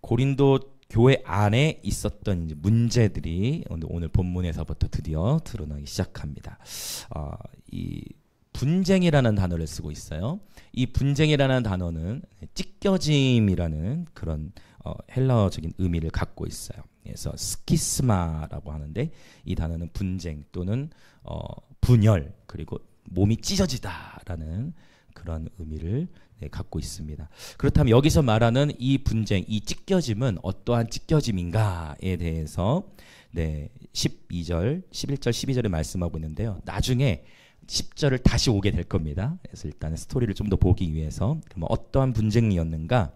고린도 교회 안에 있었던 이제 문제들이 오늘 본문에서부터 드디어 드러나기 시작합니다. 이 분쟁이라는 단어를 쓰고 있어요. 이 분쟁이라는 단어는 찢겨짐이라는 그런 헬라어적인 의미를 갖고 있어요. 그래서 스키스마라고 하는데 이 단어는 분쟁 또는 분열 그리고 몸이 찢어지다라는 그런 의미를 갖고 있습니다. 그렇다면 여기서 말하는 이 분쟁, 이 찢겨짐은 어떠한 찢겨짐인가에 대해서 12절, 11절, 12절에 말씀하고 있는데요. 나중에 10절을 다시 오게 될 겁니다. 그래서 일단 스토리를 좀 더 보기 위해서 그럼 어떠한 분쟁이었는가?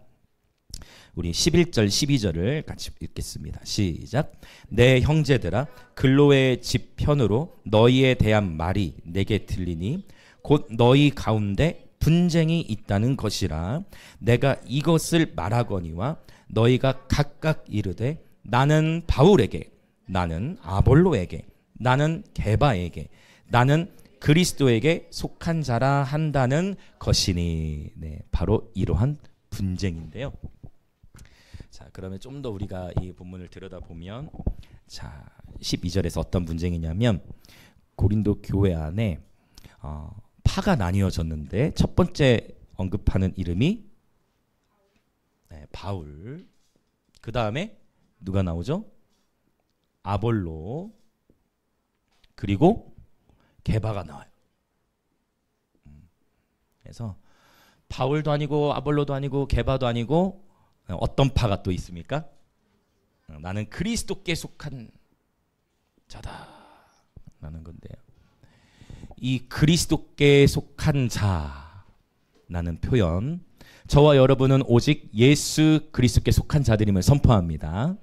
우리 11절, 12절을 같이 읽겠습니다. 시작. 내 형제들아, 글로의 집 편으로 너희에 대한 말이 내게 들리니 곧 너희 가운데 분쟁이 있다는 것이라. 내가 이것을 말하거니와 너희가 각각 이르되 나는 바울에게, 나는 아볼로에게, 나는 게바에게, 나는 그리스도에게 속한 자라 한다는 것이니. 바로 이러한 분쟁인데요. 자, 그러면 좀 더 우리가 이 본문을 들여다보면, 자, 12절에서 어떤 분쟁이냐면 고린도 교회 안에 파가 나뉘어졌는데 첫 번째 언급하는 이름이 바울. 그 다음에 누가 나오죠? 아볼로. 그리고 게바가 나와요. 그래서 바울도 아니고 아볼로도 아니고 게바도 아니고 어떤 파가 또 있습니까? 나는 그리스도께 속한 자다 라는 건데요. 이 그리스도께 속한 자라는 표현, 저와 여러분은 오직 예수 그리스도께 속한 자들임을 선포합니다.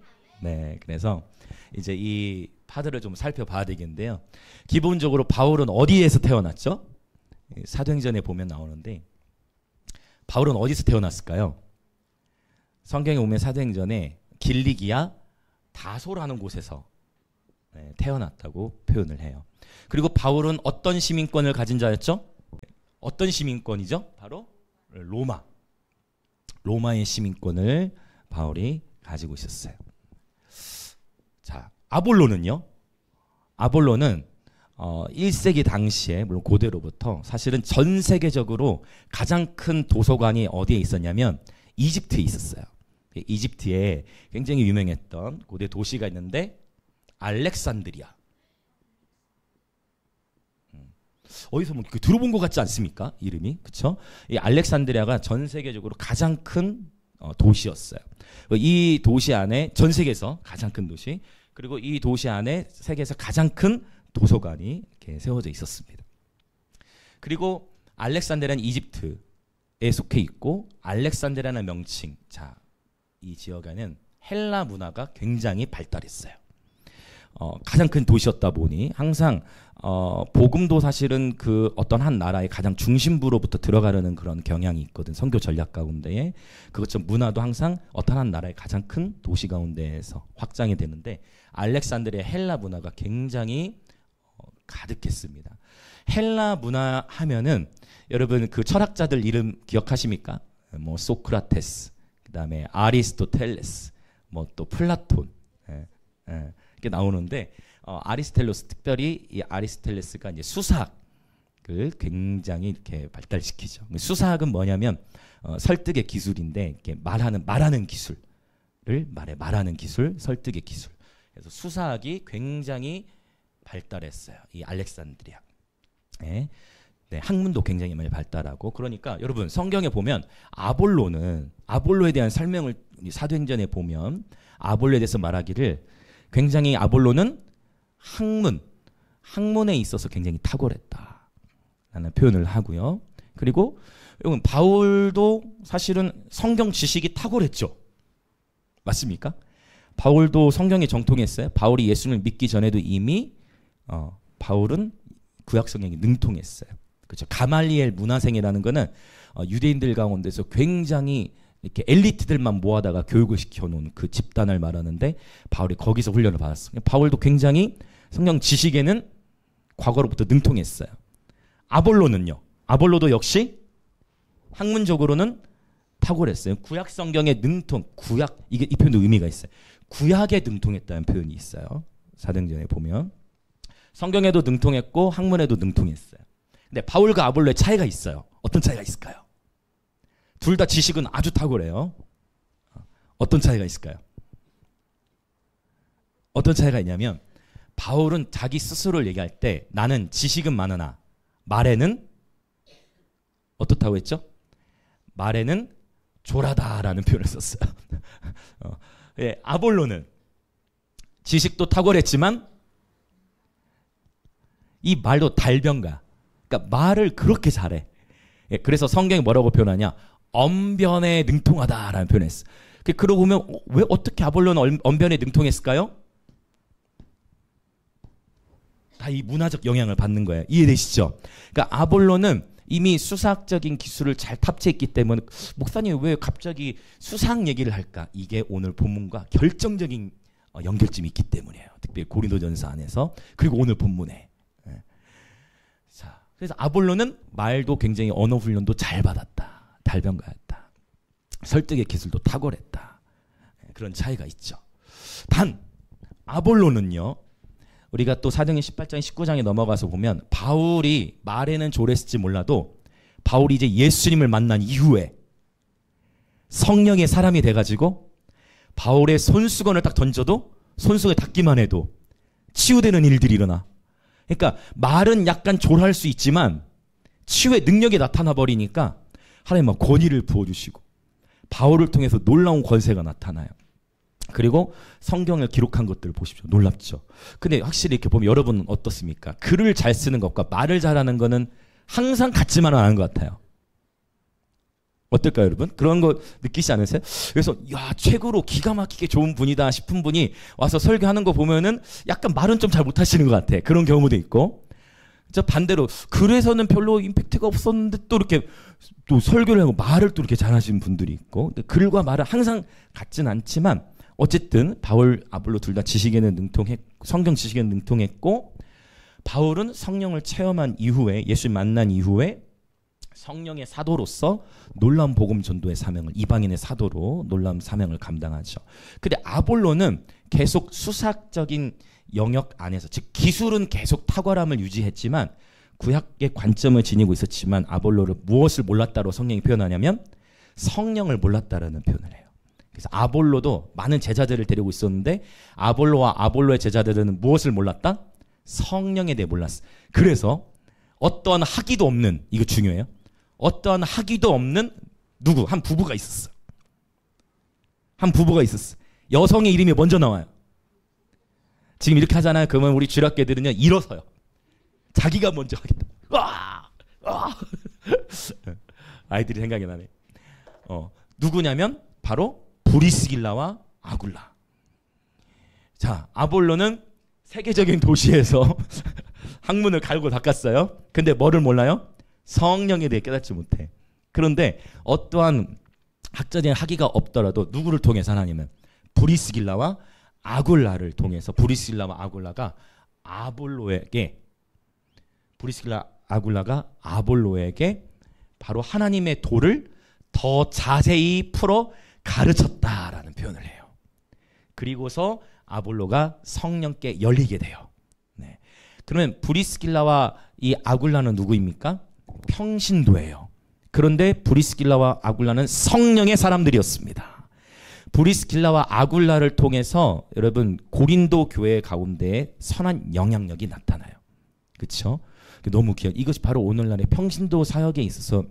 그래서 이제 이 파들을 좀 살펴봐야 되겠는데요. 기본적으로 바울은 어디에서 태어났죠? 사도행전에 보면 나오는데 바울은 어디서 태어났을까요? 성경에 보면 사도행전에 길리기아 다소라는 곳에서 태어났다고 표현을 해요. 그리고 바울은 어떤 시민권을 가진 자였죠? 어떤 시민권이죠? 바로 로마의 시민권을 바울이 가지고 있었어요. 자, 아볼로는요? 아볼로는 1세기 당시에, 물론 고대로부터 사실은 전 세계적으로 가장 큰 도서관이 어디에 있었냐면 이집트에 있었어요. 이집트에 굉장히 유명했던 고대 도시가 있는데 알렉산드리아. 어디서 뭐 들어본 것 같지 않습니까? 이름이, 그렇죠? 이 알렉산드리아가 전 세계적으로 가장 큰 도시였어요. 이 도시 안에, 전 세계에서 가장 큰 도시, 그리고 이 도시 안에 세계에서 가장 큰 도서관이 이렇게 세워져 있었습니다. 그리고 알렉산드리아는 이집트에 속해 있고, 알렉산드리아라는 명칭, 자, 이 지역에는 헬라 문화가 굉장히 발달했어요. 가장 큰 도시였다 보니 항상 복음도 사실은 그 어떤 한 나라의 가장 중심부로부터 들어가려는 그런 경향이 있거든. 선교 전략 가운데에 그것처럼 문화도 항상 어떤 한 나라의 가장 큰 도시 가운데에서 확장이 되는데 알렉산드리아 헬라 문화가 굉장히 가득했습니다. 헬라 문화 하면은 여러분 그 철학자들 이름 기억하십니까? 뭐 소크라테스, 그다음에 아리스토텔레스, 뭐 또 플라톤, 이렇게 나오는데 아리스텔로스, 특별히 이 아리스텔레스가 이제 수사학을 굉장히 이렇게 발달시키죠. 수사학은 뭐냐면 설득의 기술인데 이렇게 말하는 기술을 말하는 기술, 설득의 기술. 그래서 수사학이 굉장히 발달했어요. 이 알렉산드리아. 학문도 굉장히 많이 발달하고, 그러니까 여러분 성경에 보면 아볼로에 대한 설명을 사도행전에 보면 아볼로에 대해서 말하기를 굉장히 아볼로는 학문에 있어서 굉장히 탁월했다라는 표현을 하고요. 그리고 여러분 바울도 사실은 성경 지식이 탁월했죠. 맞습니까? 바울도 성경에 정통했어요. 바울이 예수를 믿기 전에도 이미 바울은 구약 성경에 능통했어요. 그렇죠. 가말리엘 문화생이라는 거는 유대인들 가운데서 굉장히 이렇게 엘리트들만 모아다가 교육을 시켜놓은 그 집단을 말하는데 바울이 거기서 훈련을 받았어요. 바울도 굉장히 성경 지식에는 과거로부터 능통했어요. 아볼로는요? 아볼로도 역시 학문적으로는 탁월했어요. 구약 성경의 능통, 구약 이게 이 표현도 의미가 있어요. 구약에 능통했다는 표현이 있어요. 사도행전에 보면 성경에도 능통했고 학문에도 능통했어요. 근데 바울과 아볼로의 차이가 있어요. 어떤 차이가 있을까요? 둘 다 지식은 아주 탁월해요. 어떤 차이가 있을까요? 어떤 차이가 있냐면 바울은 자기 스스로를 얘기할 때 나는 지식은 많으나 말에는 어떻다고 했죠? 말에는 조라다라는 표현을 썼어요. 예, 아볼로는 지식도 탁월했지만 이 말도 달변가. 그러니까 말을 그렇게 잘해. 예, 그래서 성경이 뭐라고 표현하냐? 언변에 능통하다라는 표현을 했어. 그러고 보면 왜 어떻게 아볼로는 언변에 능통했을까요? 다 이 문화적 영향을 받는 거예요. 이해되시죠? 그러니까 아볼로는 이미 수사학적인 기술을 잘 탑재했기 때문에 목사님 왜 갑자기 수사학 얘기를 할까? 이게 오늘 본문과 결정적인 연결점이 있기 때문이에요. 특별히 고린도전서 안에서 그리고 오늘 본문에. 자, 그래서 아볼로는 말도 굉장히 언어 훈련도 잘 받았다. 달변가였다. 설득의 기술도 탁월했다. 그런 차이가 있죠. 단 아볼로는요. 우리가 또 사도행전 18장 19장에 넘어가서 보면 바울이 말에는 조랬을지 몰라도 바울이 이제 예수님을 만난 이후에 성령의 사람이 돼가지고 바울의 손수건을 딱 던져도 손수건에 닿기만 해도 치유되는 일들이 일어나. 그러니까 말은 약간 조랄 수 있지만 치유의 능력이 나타나 버리니까 하나님 막 권위를 부어주시고 바울을 통해서 놀라운 권세가 나타나요. 그리고 성경을 기록한 것들을 보십시오. 놀랍죠. 근데 확실히 이렇게 보면 여러분은 어떻습니까? 글을 잘 쓰는 것과 말을 잘하는 거는 항상 같지만은 않은 것 같아요. 어떨까요, 여러분? 그런 거 느끼지 않으세요? 그래서 야, 최고로 기가 막히게 좋은 분이다 싶은 분이 와서 설교하는 거 보면은 약간 말은 좀 잘 못하시는 것 같아. 그런 경우도 있고. 저 반대로 글에서는 별로 임팩트가 없었는데 또 이렇게 또 설교를 하고 말을 또 이렇게 잘하시는 분들이 있고. 근데 글과 말은 항상 같진 않지만 어쨌든 바울, 아볼로 둘 다 지식에는 능통했고 성경 지식에는 능통했고 바울은 성령을 체험한 이후에 예수님 만난 이후에 성령의 사도로서 놀라운 복음 전도의 사명을 이방인의 사도로 놀라운 사명을 감당하죠. 근데 아볼로는 계속 수사적인 영역 안에서 즉 기술은 계속 탁월함을 유지했지만 구약의 관점을 지니고 있었지만 아볼로를 무엇을 몰랐다로 성령이 표현하냐면 성령을 몰랐다라는 표현을 해요. 그래서 아볼로도 많은 제자들을 데리고 있었는데 아볼로와 아볼로의 제자들은 무엇을 몰랐다? 성령에 대해 몰랐어. 그래서 어떠한 학위도 없는, 이거 중요해요. 어떠한 학위도 없는 누구? 한 부부가 있었어. 한 부부가 있었어. 여성의 이름이 먼저 나와요. 지금 이렇게 하잖아요. 그러면 우리 주일학교들은요 일어서요. 자기가 먼저 하겠다. 와! 와! 아이들이 생각이 나네. 누구냐면 바로 브리스길라와 아굴라. 자, 아볼로는 세계적인 도시에서 학문을 갈고 닦았어요. 근데 뭐를 몰라요? 성령에 대해 깨닫지 못해. 그런데 어떠한 학자적인 학위가 없더라도 누구를 통해서 하나님은 브리스길라와 아굴라를 통해서 브리스길라와 아굴라가 아볼로에게 바로 하나님의 도를 더 자세히 풀어 가르쳤다라는 표현을 해요. 그리고서 아볼로가 성령께 열리게 돼요. 네. 그러면 브리스길라와 이 아굴라는 누구입니까? 평신도예요. 그런데 브리스길라와 아굴라는 성령의 사람들이었습니다. 브리스길라와 아굴라를 통해서 여러분 고린도 교회 가운데 선한 영향력이 나타나요. 그렇죠? 너무 귀한 이것이 바로 오늘날의 평신도 사역에 있어서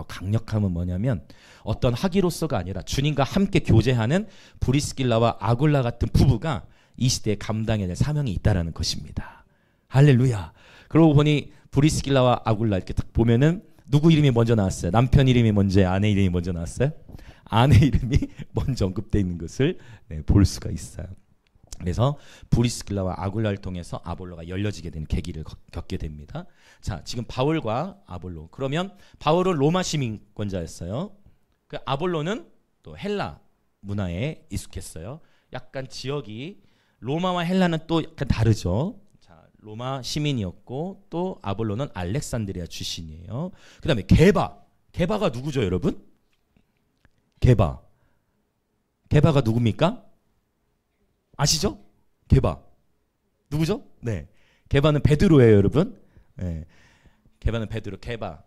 강력함은 뭐냐면 어떤 학위로서가 아니라 주님과 함께 교제하는 브리스길라와 아굴라 같은 부부가 이 시대에 감당해야 될 사명이 있다는 것입니다. 할렐루야. 그러고 보니 브리스길라와 아굴라 이렇게 딱 보면은 누구 이름이 먼저 나왔어요? 남편 이름이 먼저예요? 아내 이름이 먼저 나왔어요? 아내 이름이 먼저 언급되어 있는 것을 볼 수가 있어요. 그래서 브리스길라와 아굴라를 통해서 아볼로가 열려지게 되는 계기를 겪게 됩니다. 자, 지금 바울과 아볼로. 그러면 바울은 로마 시민권자였어요. 그 아볼로는 또 헬라 문화에 익숙했어요. 약간 지역이 로마와 헬라는 또 약간 다르죠. 자, 로마 시민이었고 또 아볼로는 알렉산드리아 출신이에요. 그다음에 게바가 누구죠, 여러분? 게바. 게바가 누굽니까? 아시죠? 게바. 누구죠? 네. 게바는 베드로예요, 여러분. 네. 게바는 베드로. 게바.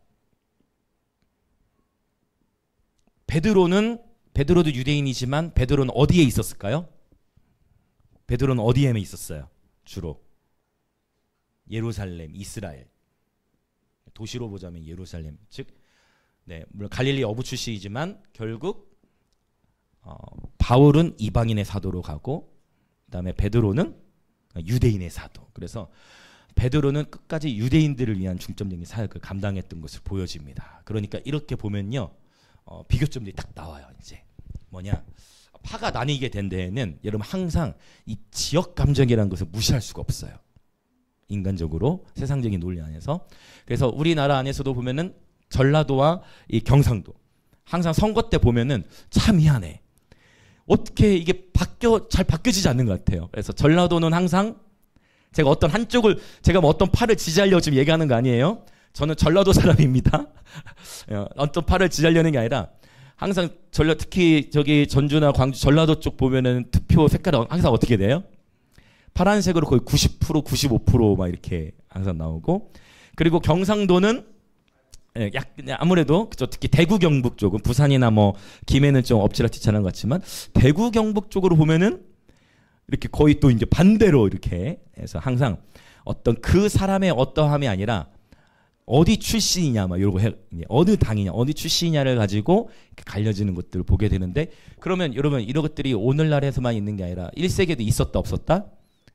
베드로도 유대인이지만 베드로는 어디에 있었을까요? 베드로는 어디에 있었어요? 주로 예루살렘, 이스라엘. 도시로 보자면 예루살렘. 즉, 네, 물론 갈릴리 어부 출신이지만 결국 바울은 이방인의 사도로 가고, 그다음에 베드로는 유대인의 사도. 그래서 베드로는 끝까지 유대인들을 위한 중점적인 사역을 감당했던 것을 보여집니다. 그러니까 이렇게 보면요, 비교점들이 딱 나와요. 이제 뭐냐, 파가 나뉘게 된 데에는 여러분 항상 이 지역 감정이라는 것을 무시할 수가 없어요. 인간적으로 세상적인 논리 안에서. 그래서 우리나라 안에서도 보면은 전라도와 이 경상도 항상 선거 때 보면은 참 미안해. 어떻게 이게 잘 바뀌어지지 않는 것 같아요. 그래서 전라도는 항상 제가 어떤 한쪽을, 제가 뭐 어떤 파를 지지하려고 지금 얘기하는 거 아니에요. 저는 전라도 사람입니다. 어떤 파를 지지하려는 게 아니라 항상 특히 저기 전주나 광주, 전라도 쪽 보면은 투표 색깔이 항상 어떻게 돼요? 파란색으로 거의 90%, 95% 이렇게 항상 나오고, 그리고 경상도는 아무래도 특히 대구 경북 쪽은, 부산이나 뭐 김해는 좀 엎치락뒤치락한 것 같지만 대구 경북 쪽으로 보면은 이렇게 거의 또 이제 반대로 이렇게 해서 항상 어떤 그 사람의 어떠함이 아니라 어디 출신이냐, 막 이러고 어느 당이냐, 어디 출신이냐를 가지고 갈려지는 것들을 보게 되는데, 그러면 여러분 이런 것들이 오늘날에서만 있는 게 아니라 1세기에도 있었다 없었다?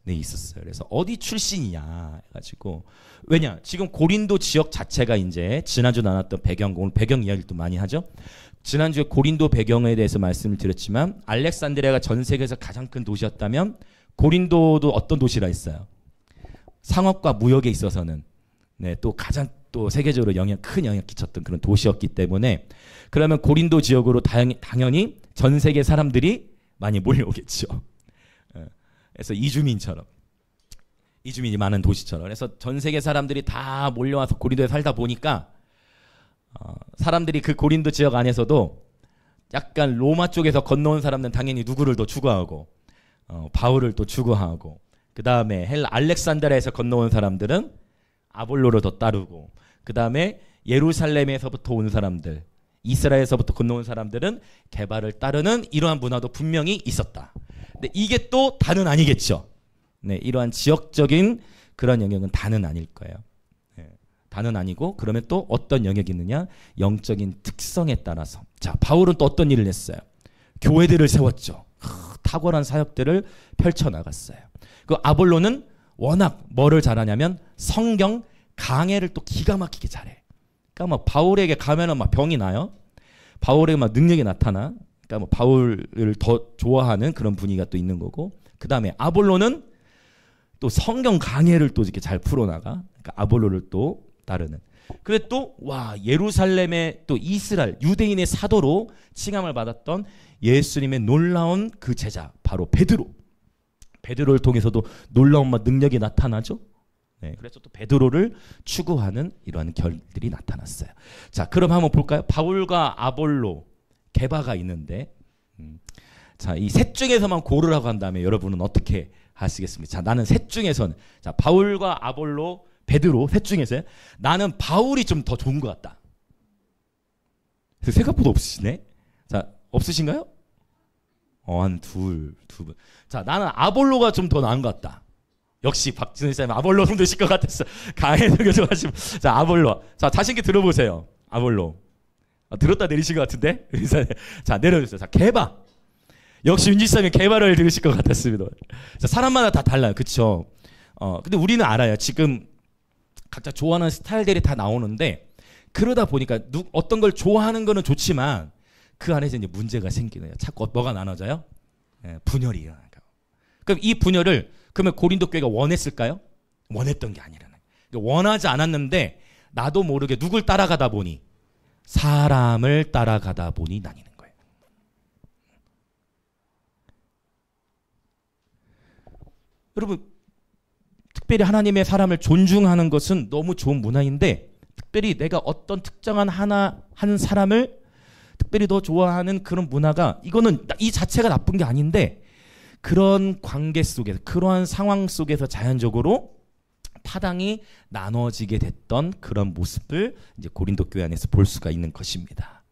네, 있었어요. 그래서 어디 출신이냐 해가지고, 왜냐, 지금 고린도 지역 자체가 이제 지난주 나눴던 배경, 오늘 배경 이야기를 또 많이 하죠. 지난주에 고린도 배경에 대해서 말씀을 드렸지만, 알렉산드리아가 전 세계에서 가장 큰 도시였다면 고린도도 어떤 도시라 했어요? 상업과 무역에 있어서는 네, 또 가장 또 세계적으로 큰 영향 끼쳤던 그런 도시였기 때문에, 그러면 고린도 지역으로 당연히 전 세계 사람들이 많이 몰려오겠죠. 그래서 이주민이 많은 도시처럼, 그래서 전 세계 사람들이 다 몰려와서 고린도에 살다 보니까 사람들이 그 고린도 지역 안에서도 약간 로마 쪽에서 건너온 사람들은 당연히 누구를 더 추구하고, 바울을 또 추구하고, 그 다음에 알렉산드리아에서 건너온 사람들은 아볼로를 더 따르고, 그 다음에 예루살렘에서부터 온 사람들, 이스라엘에서부터 건너온 사람들은 게바를 따르는 이러한 문화도 분명히 있었다. 근데 이게 또 다는 아니겠죠. 네, 이러한 지역적인 그런 영역은 다는 아닐 거예요. 네, 다는 아니고, 그러면 또 어떤 영역이 있느냐? 영적인 특성에 따라서. 자, 바울은 또 어떤 일을 했어요? 교회들을 세웠죠. 탁월한 사역들을 펼쳐나갔어요. 그 아볼로는 워낙 뭐를 잘하냐면 성경 강해를 또 기가 막히게 잘해. 그러니까 막 바울에게 가면은 막 병이 나요. 바울에게 막 능력이 나타나. 그러니까 뭐 바울을 더 좋아하는 그런 분위기가 또 있는 거고, 그 다음에 아볼로는 또 성경 강해를 또 이렇게 잘 풀어나가. 그러니까 아볼로를 또 따르는. 그래 또 예루살렘의 또 이스라엘 유대인의 사도로 칭함을 받았던 예수님의 놀라운 그 제자, 바로 베드로를 통해서도 놀라운 능력이 나타나죠. 네, 그래서 또 베드로를 추구하는 이러한 결들이 나타났어요. 자, 그럼 한번 볼까요? 바울과 아볼로, 게바가 있는데, 자, 이 셋 중에서만 고르라고 한다면 여러분은 어떻게 하시겠습니까? 자, 나는 셋 중에서는, 자, 바울과 아볼로, 베드로 셋 중에서요. 나는 바울이 좀 더 좋은 것 같다. 생각보다 없으시네. 자, 없으신가요? 한 두 분. 자, 나는 아볼로가 좀 더 나은 것 같다. 역시 박진우 쌤 아볼로 좀 되실 것 같았어. 강해서 교정하시고. 자, 아볼로. 자, 자신있게 들어보세요. 아볼로. 들었다 내리신 것 같은데? 자, 내려주세요. 자, 게바. 역시 윤지쌤이 게바를 들으실 것 같았습니다. 자, 사람마다 다 달라요. 그쵸? 근데 우리는 알아요. 지금 각자 좋아하는 스타일들이 다 나오는데, 그러다 보니까 어떤 걸 좋아하는 거는 좋지만 그 안에서 이제 문제가 생기네요. 자꾸 뭐가 나눠져요? 분열이 일어나요. 그럼 이 분열을, 그러면 고린도 교회가 원했을까요? 원했던 게 아니라는. 원하지 않았는데 나도 모르게 누굴 따라가다 보니, 사람을 따라가다 보니 나뉘는 거예요. 여러분, 특별히 하나님의 사람을 존중하는 것은 너무 좋은 문화인데, 특별히 내가 어떤 특정한 한 사람을 특별히 더 좋아하는 그런 문화가 이거는 이 자체가 나쁜 게 아닌데 그런 관계 속에서 그러한 상황 속에서 자연적으로 타당이 나눠지게 됐던 그런 모습을 이제 고린도 교회 안에서 볼 수가 있는 것입니다.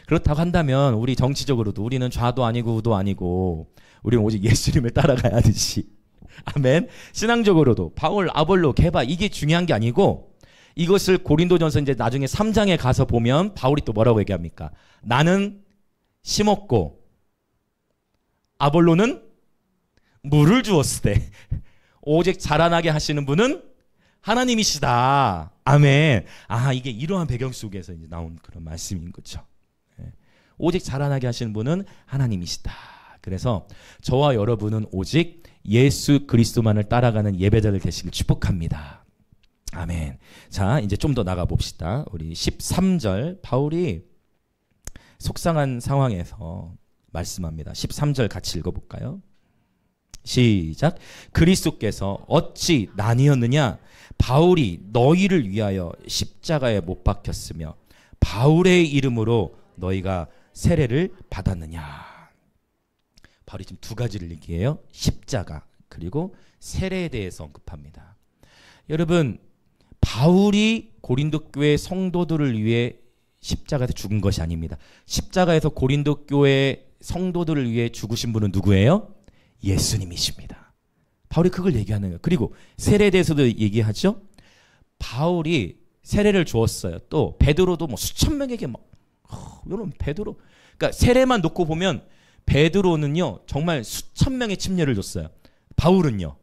그렇다고 한다면 우리 정치적으로도 우리는 좌도 아니고 우도 아니고 우리는 오직 예수님을 따라가야 하듯이 아멘. 신앙적으로도 바울, 아볼로, 게바 이게 중요한 게 아니고 이것을 고린도전서 이제 나중에 3장에 가서 보면 바울이 또 뭐라고 얘기합니까? 나는 심었고 아볼로는 물을 주었을 때 오직 자라나게 하시는 분은 하나님이시다. 아멘. 이게 이러한 배경 속에서 이제 나온 그런 말씀인 거죠. 오직 자라나게 하시는 분은 하나님이시다. 그래서 저와 여러분은 오직 예수 그리스도만을 따라가는 예배자들 되시길 축복합니다. 아멘. 자, 이제 좀 더 나가 봅시다. 우리 13절 바울이 속상한 상황에서 말씀합니다. 13절 같이 읽어볼까요? 시작. 그리스도께서 어찌 나뉘었느냐? 바울이 너희를 위하여 십자가에 못 박혔으며 바울의 이름으로 너희가 세례를 받았느냐? 바울이 지금 두 가지를 얘기해요. 십자가 그리고 세례에 대해서 언급합니다. 여러분, 바울이 고린도 교회 성도들을 위해 십자가에서 죽은 것이 아닙니다. 십자가에서 고린도 교회 성도들을 위해 죽으신 분은 누구예요? 예수님이십니다. 바울이 그걸 얘기하는 거예요. 그리고 세례에 대해서도 얘기하죠. 바울이 세례를 주었어요. 또 베드로도 뭐 수천 명에게 여러분 베드로, 그러니까 세례만 놓고 보면 베드로는요 정말 수천 명의 침례를 줬어요. 바울은요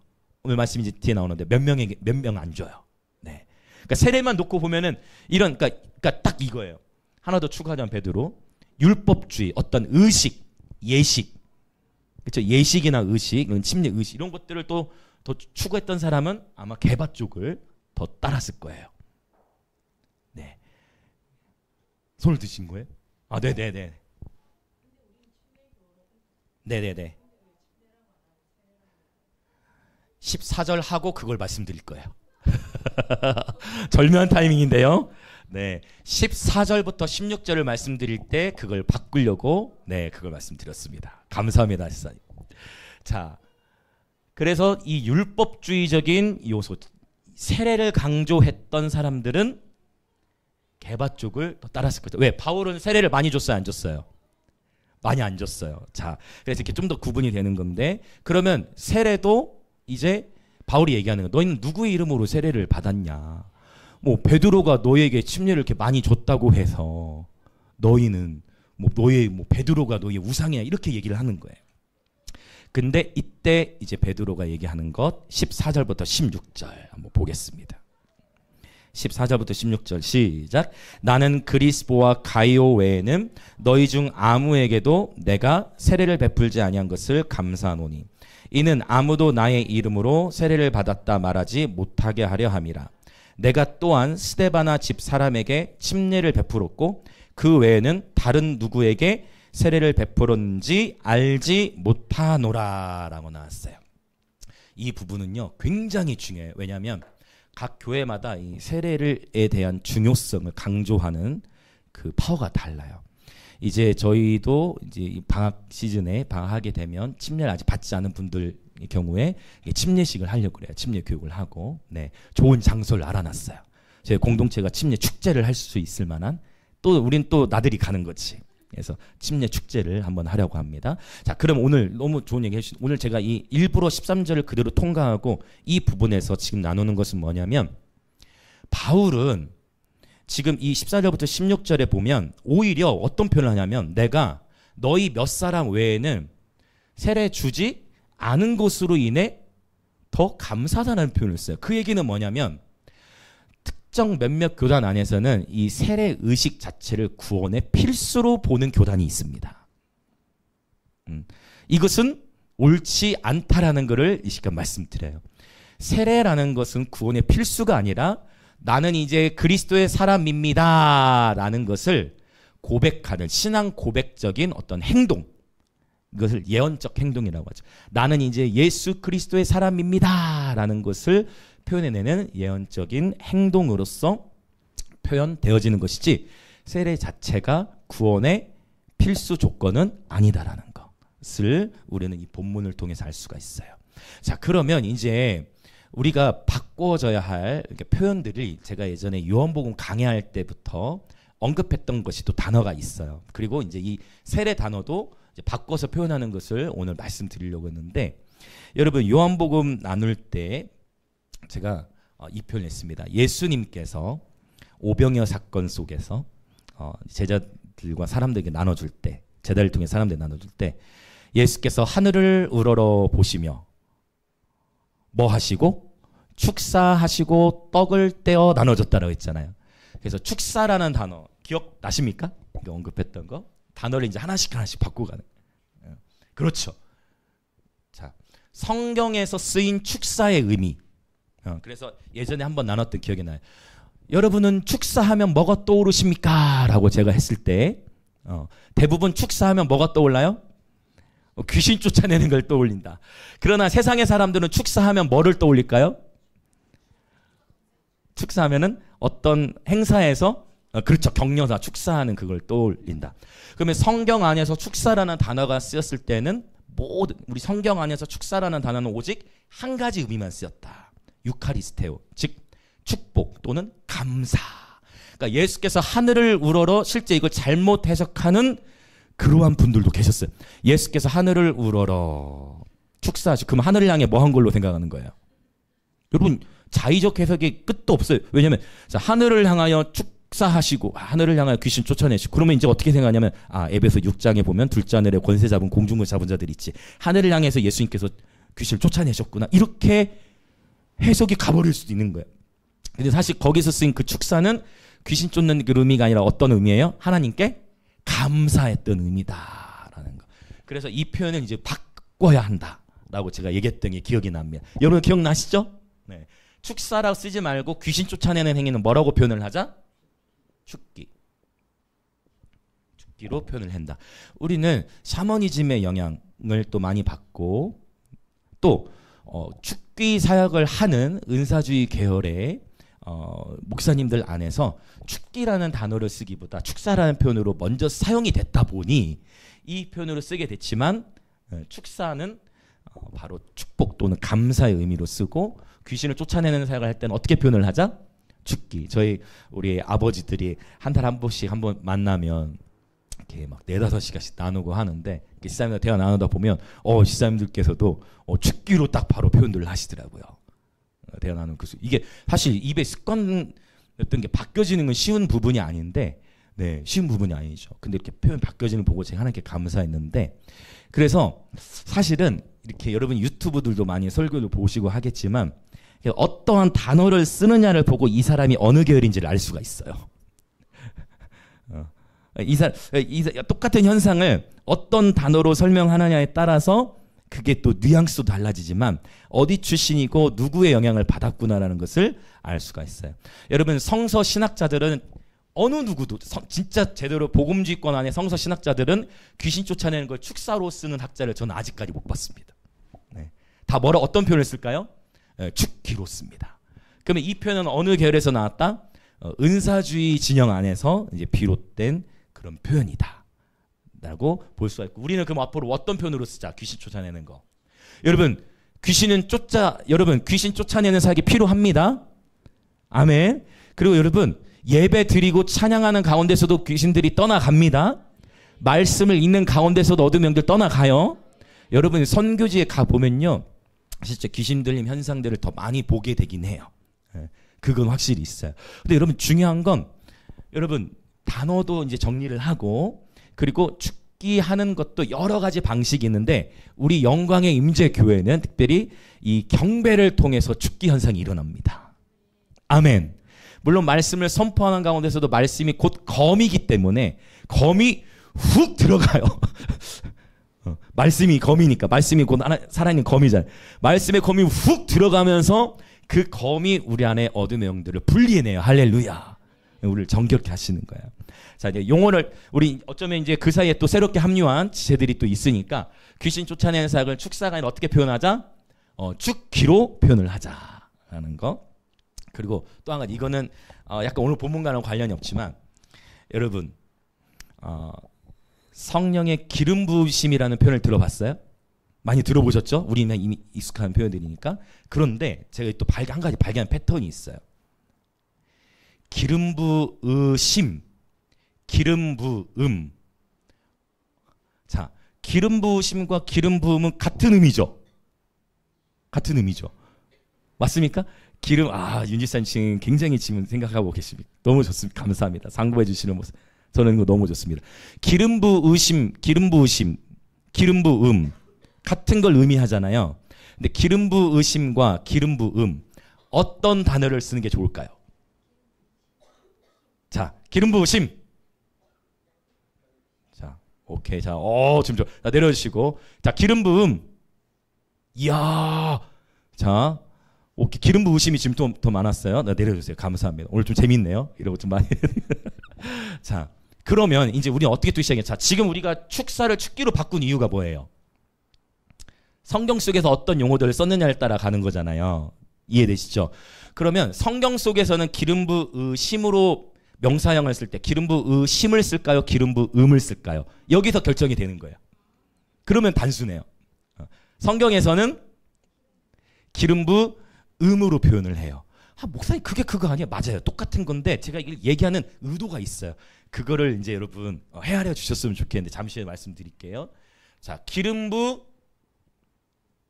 오늘 말씀이 이제 뒤에 나오는데 몇 명 안 줘요. 네. 그러니까 세례만 놓고 보면은 이런 그러니까 딱 이거예요. 하나 더 추가하자면 베드로 율법주의, 어떤 의식, 예식, 그렇죠? 예식이나 의식, 침례 의식 이런 것들을 또 더 추구했던 사람은 아마 게바 쪽을 더 따랐을 거예요. 네. 손을 드신 거예요? 네네네. 네네네. 14절 하고 그걸 말씀드릴 거예요. 절묘한 타이밍인데요. 네, 14절부터 16절을 말씀드릴 때 그걸 바꾸려고 그걸 말씀드렸습니다. 감사합니다, 시사님. 자, 그래서 이 율법주의적인 요소, 세례를 강조했던 사람들은 게바 쪽을 더 따랐을 거죠. 왜? 바울은 세례를 많이 줬어요, 안 줬어요? 많이 안 줬어요. 자, 그래서 이렇게 좀 더 구분이 되는 건데, 그러면 세례도 이제 바울이 얘기하는 거, 너희는 누구의 이름으로 세례를 받았냐? 뭐 베드로가 너에게 침례를 이렇게 많이 줬다고 해서 너희는 베드로가 너희의 우상이야 이렇게 얘기를 하는 거예요. 근데 이때 이제 베드로가 얘기하는 것 14절부터 16절 한번 보겠습니다. 14절부터 16절 시작. 나는 그리스보와 가이오 외에는 너희 중 아무에게도 내가 세례를 베풀지 아니한 것을 감사하노니 이는 아무도 나의 이름으로 세례를 받았다 말하지 못하게 하려 함이라. 내가 또한 스데바나 집 사람에게 침례를 베풀었고 그 외에는 다른 누구에게 세례를 베풀었는지 알지 못하노라 라고 나왔어요. 이 부분은요 굉장히 중요해요. 왜냐하면 각 교회마다 이 세례에 대한 중요성을 강조하는 그 파워가 달라요. 이제 저희도 이제 방학 시즌에 방학하게 되면 침례를 아직 받지 않은 분들 경우에 침례식을 하려고 그래요. 침례 교육을 하고 좋은 장소를 알아놨어요. 저희 공동체가 침례 축제를 할 수 있을 만한, 또 우린 또 나들이 가는 거지. 그래서 침례 축제를 한번 하려고 합니다. 자, 그럼 오늘 너무 좋은 얘기 해주신, 오늘 제가 이 일부러 13절을 그대로 통과하고 이 부분에서 지금 나누는 것은 뭐냐면, 바울은 지금 이 14절부터 16절에 보면 오히려 어떤 표현을 하냐면, 내가 너희 몇 사람 외에는 세례 주지 않은 것으로 인해 더 감사하다는 표현을 써요. 그 얘기는 뭐냐면 특정 몇몇 교단 안에서는 이 세례 의식 자체를 구원의 필수로 보는 교단이 있습니다. 이것은 옳지 않다라는 것을 이 시간 말씀드려요. 세례라는 것은 구원의 필수가 아니라 나는 이제 그리스도의 사람입니다 라는 것을 고백하는 신앙 고백적인 어떤 행동, 이것을 예언적 행동이라고 하죠. 나는 이제 예수 그리스도의 사람입니다 라는 것을 표현해내는 예언적인 행동으로서 표현되어지는 것이지 세례 자체가 구원의 필수 조건은 아니다라는 것을 우리는 이 본문을 통해서 알 수가 있어요. 자, 그러면 이제 우리가 바꿔줘야 할 표현들이 제가 예전에 요한복음 강해할 때부터 언급했던 것이 또 단어가 있어요. 그리고 이제 이 세례 단어도 이제 바꿔서 표현하는 것을 오늘 말씀드리려고 했는데, 여러분 요한복음 나눌 때 제가 이 표현을 했습니다. 예수님께서 오병이어 사건 속에서 제자들과 사람들에게 나눠줄 때, 제자를 통해 사람들에게 나눠줄 때 예수께서 하늘을 우러러 보시며 뭐 하시고? 축사하시고 떡을 떼어 나눠줬다라고 했잖아요. 그래서 축사라는 단어 기억나십니까? 언급했던 거 단어를 이제 하나씩 바꿔가는. 그렇죠. 자, 성경에서 쓰인 축사의 의미. 그래서 예전에 한번 나눴던 기억이 나요. 여러분은 축사하면 뭐가 떠오르십니까? 라고 제가 했을 때 대부분 축사하면 뭐가 떠올라요? 귀신 쫓아내는 걸 떠올린다. 그러나 세상의 사람들은 축사하면 뭐를 떠올릴까요? 축사하면은 어떤 행사에서 그렇죠, 격려사 축사하는 그걸 떠올린다. 그러면 성경 안에서 축사라는 단어가 쓰였을 때는 모든 우리 성경 안에서 축사라는 단어는 오직 한 가지 의미만 쓰였다. 유카리스테오, 즉 축복 또는 감사. 그러니까 예수께서 하늘을 우러러 실제 이걸 잘못 해석하는 그러한 분들도 계셨어요. 예수께서 하늘을 우러러 축사하시고, 그럼 하늘을 향해 뭐 한 걸로 생각하는 거예요? 여러분 자의적 해석이 끝도 없어요. 왜냐하면 자, 하늘을 향하여 축사하시고 하늘을 향하여 귀신 쫓아내시고, 그러면 이제 어떻게 생각하냐면 에베소 6장에 보면 둘째 하늘에 권세 잡은 공중을 잡은 자들이 있지, 하늘을 향해서 예수님께서 귀신을 쫓아내셨구나, 이렇게 해석이 가버릴 수도 있는 거예요. 근데 사실 거기서 쓰인 그 축사는 귀신 쫓는 그 의미가 아니라 어떤 의미예요? 하나님께 감사했던 의미다라는 거. 그래서 이 표현을 이제 바꿔야 한다라고 제가 얘기했던 게 기억이 납니다. 여러분 기억나시죠? 네. 축사라고 쓰지 말고 귀신 쫓아내는 행위는 뭐라고 표현을 하자? 축기로 표현을 한다. 우리는 샤머니즘의 영향을 또 많이 받고, 또 축기 사역을 하는 은사주의 계열의 목사님들 안에서 축기라는 단어를 쓰기보다 축사라는 표현으로 먼저 사용이 됐다 보니 이 표현으로 쓰게 됐지만, 축사는 바로 축복 또는 감사의 의미로 쓰고, 귀신을 쫓아내는 사역을 할 때는 어떻게 표현을 하자? 축기. 우리 아버지들이 한 달에 한 번씩 한번 만나면 이렇게 막 4-5시간씩 나누고 하는데, 집사님과 대화 나누다 보면 집사님들께서도 축기로 딱 바로 표현들을 하시더라고요. 대화 나누는 그 이게 사실 입에 습관했던 게 바뀌어지는 건 쉬운 부분이 아닌데, 쉬운 부분이 아니죠. 근데 이렇게 표현 바뀌어지는 거 보고 제가 하나님께 감사했는데, 그래서 사실은 이렇게 여러분 유튜브들도 많이 설교도 보시고 하겠지만, 어떠한 단어를 쓰느냐를 보고 이 사람이 어느 계열인지를 알 수가 있어요. 똑같은 현상을 어떤 단어로 설명하느냐에 따라서 그게 또 뉘앙스도 달라지지만 어디 출신이고 누구의 영향을 받았구나라는 것을 알 수가 있어요. 여러분 성서 신학자들은 어느 누구도 진짜 제대로 복음주의권 안에 성서 신학자들은 귀신 쫓아내는 걸 축사로 쓰는 학자를 저는 아직까지 못 봤습니다. 다 어떤 표현을 쓸까요? 축기로 씁니다. 그러면 이 표현은 어느 계열에서 나왔다? 은사주의 진영 안에서 이제 비롯된 그런 표현이다 라고 볼 수가 있고, 우리는 그럼 앞으로 어떤 표현으로 쓰자? 귀신 쫓아내는 거. 여러분 귀신 쫓아내는 사역이 필요합니다. 아멘. 그리고 여러분 예배 드리고 찬양하는 가운데서도 귀신들이 떠나갑니다. 말씀을 읽는 가운데서도 어둠의 영들 떠나가요. 여러분 선교지에 가보면요, 진짜 귀신 들림 현상들을 더 많이 보게 되긴 해요. 그건 확실히 있어요. 근데 여러분 중요한 건, 여러분 단어도 이제 정리를 하고, 그리고 축기하는 것도 여러 가지 방식이 있는데, 우리 영광의 임재 교회는 특별히 이 경배를 통해서 축기 현상이 일어납니다. 아멘. 물론 말씀을 선포하는 가운데서도 말씀이 곧 검이기 때문에 검이 훅 들어가요. 말씀이 검이니까, 말씀이 곧 살아있는 검이잖아요. 말씀의 검이 훅 들어가면서 그 검이 우리 안에 어둠의 영들을 분리해내요. 할렐루야. 우리를 정결케 하시는 거예요. 자, 이제 용어를 우리 어쩌면 이제 그 사이에 또 새롭게 합류한 지체들이 또 있으니까, 귀신 쫓아내는 사역을 축사가 아니라 어떻게 표현하자? 축기로 표현을 하자라는 거. 그리고 또 한 가지, 이거는 약간 오늘 본문과는 관련이 없지만, 여러분 성령의 기름 부으심이라는 표현을 들어봤어요? 많이 들어보셨죠? 우리는 이미 익숙한 표현들이니까. 그런데 제가 또 한 가지 발견한 패턴이 있어요. 기름 부으심, 기름 부음. 자, 기름 부으심과 기름 부음은 같은 의미죠. 같은 의미죠. 맞습니까? 기름, 윤지사님 지금 굉장히 지금 생각하고 계십니다. 너무 좋습니다. 감사합니다. 상고해 주시는 모습. 저는 이거 너무 좋습니다. 기름 부으심, 기름 부으심, 기름 부음. 같은 걸 의미하잖아요. 근데 기름 부으심과 기름 부음. 어떤 단어를 쓰는 게 좋을까요? 자, 기름 부으심. 자, 오케이. 자, 지금 자, 내려주시고. 자, 기름 부음. 이야. 자, 오케이. 기름 부으심이 지금 더 많았어요. 내려주세요. 감사합니다. 오늘 좀 재밌네요. 이러고 좀 많이. 자, 그러면 이제 우리는 어떻게 또 시작해요? 자, 지금 우리가 축사를 축기로 바꾼 이유가 뭐예요? 성경 속에서 어떤 용어들을 썼느냐에 따라 가는 거잖아요. 이해되시죠? 그러면 성경 속에서는 기름 부으심으로 명사형을 쓸 때 기름 부으심을 쓸까요? 기름 부음을 쓸까요? 여기서 결정이 되는 거예요. 그러면 단순해요. 성경에서는 기름 부음으로 표현을 해요. 목사님 그게 그거 아니야? 맞아요. 똑같은 건데 제가 이걸 얘기하는 의도가 있어요. 그거를 이제 여러분 헤아려 주셨으면 좋겠는데 잠시 후에 말씀드릴게요. 자, 기름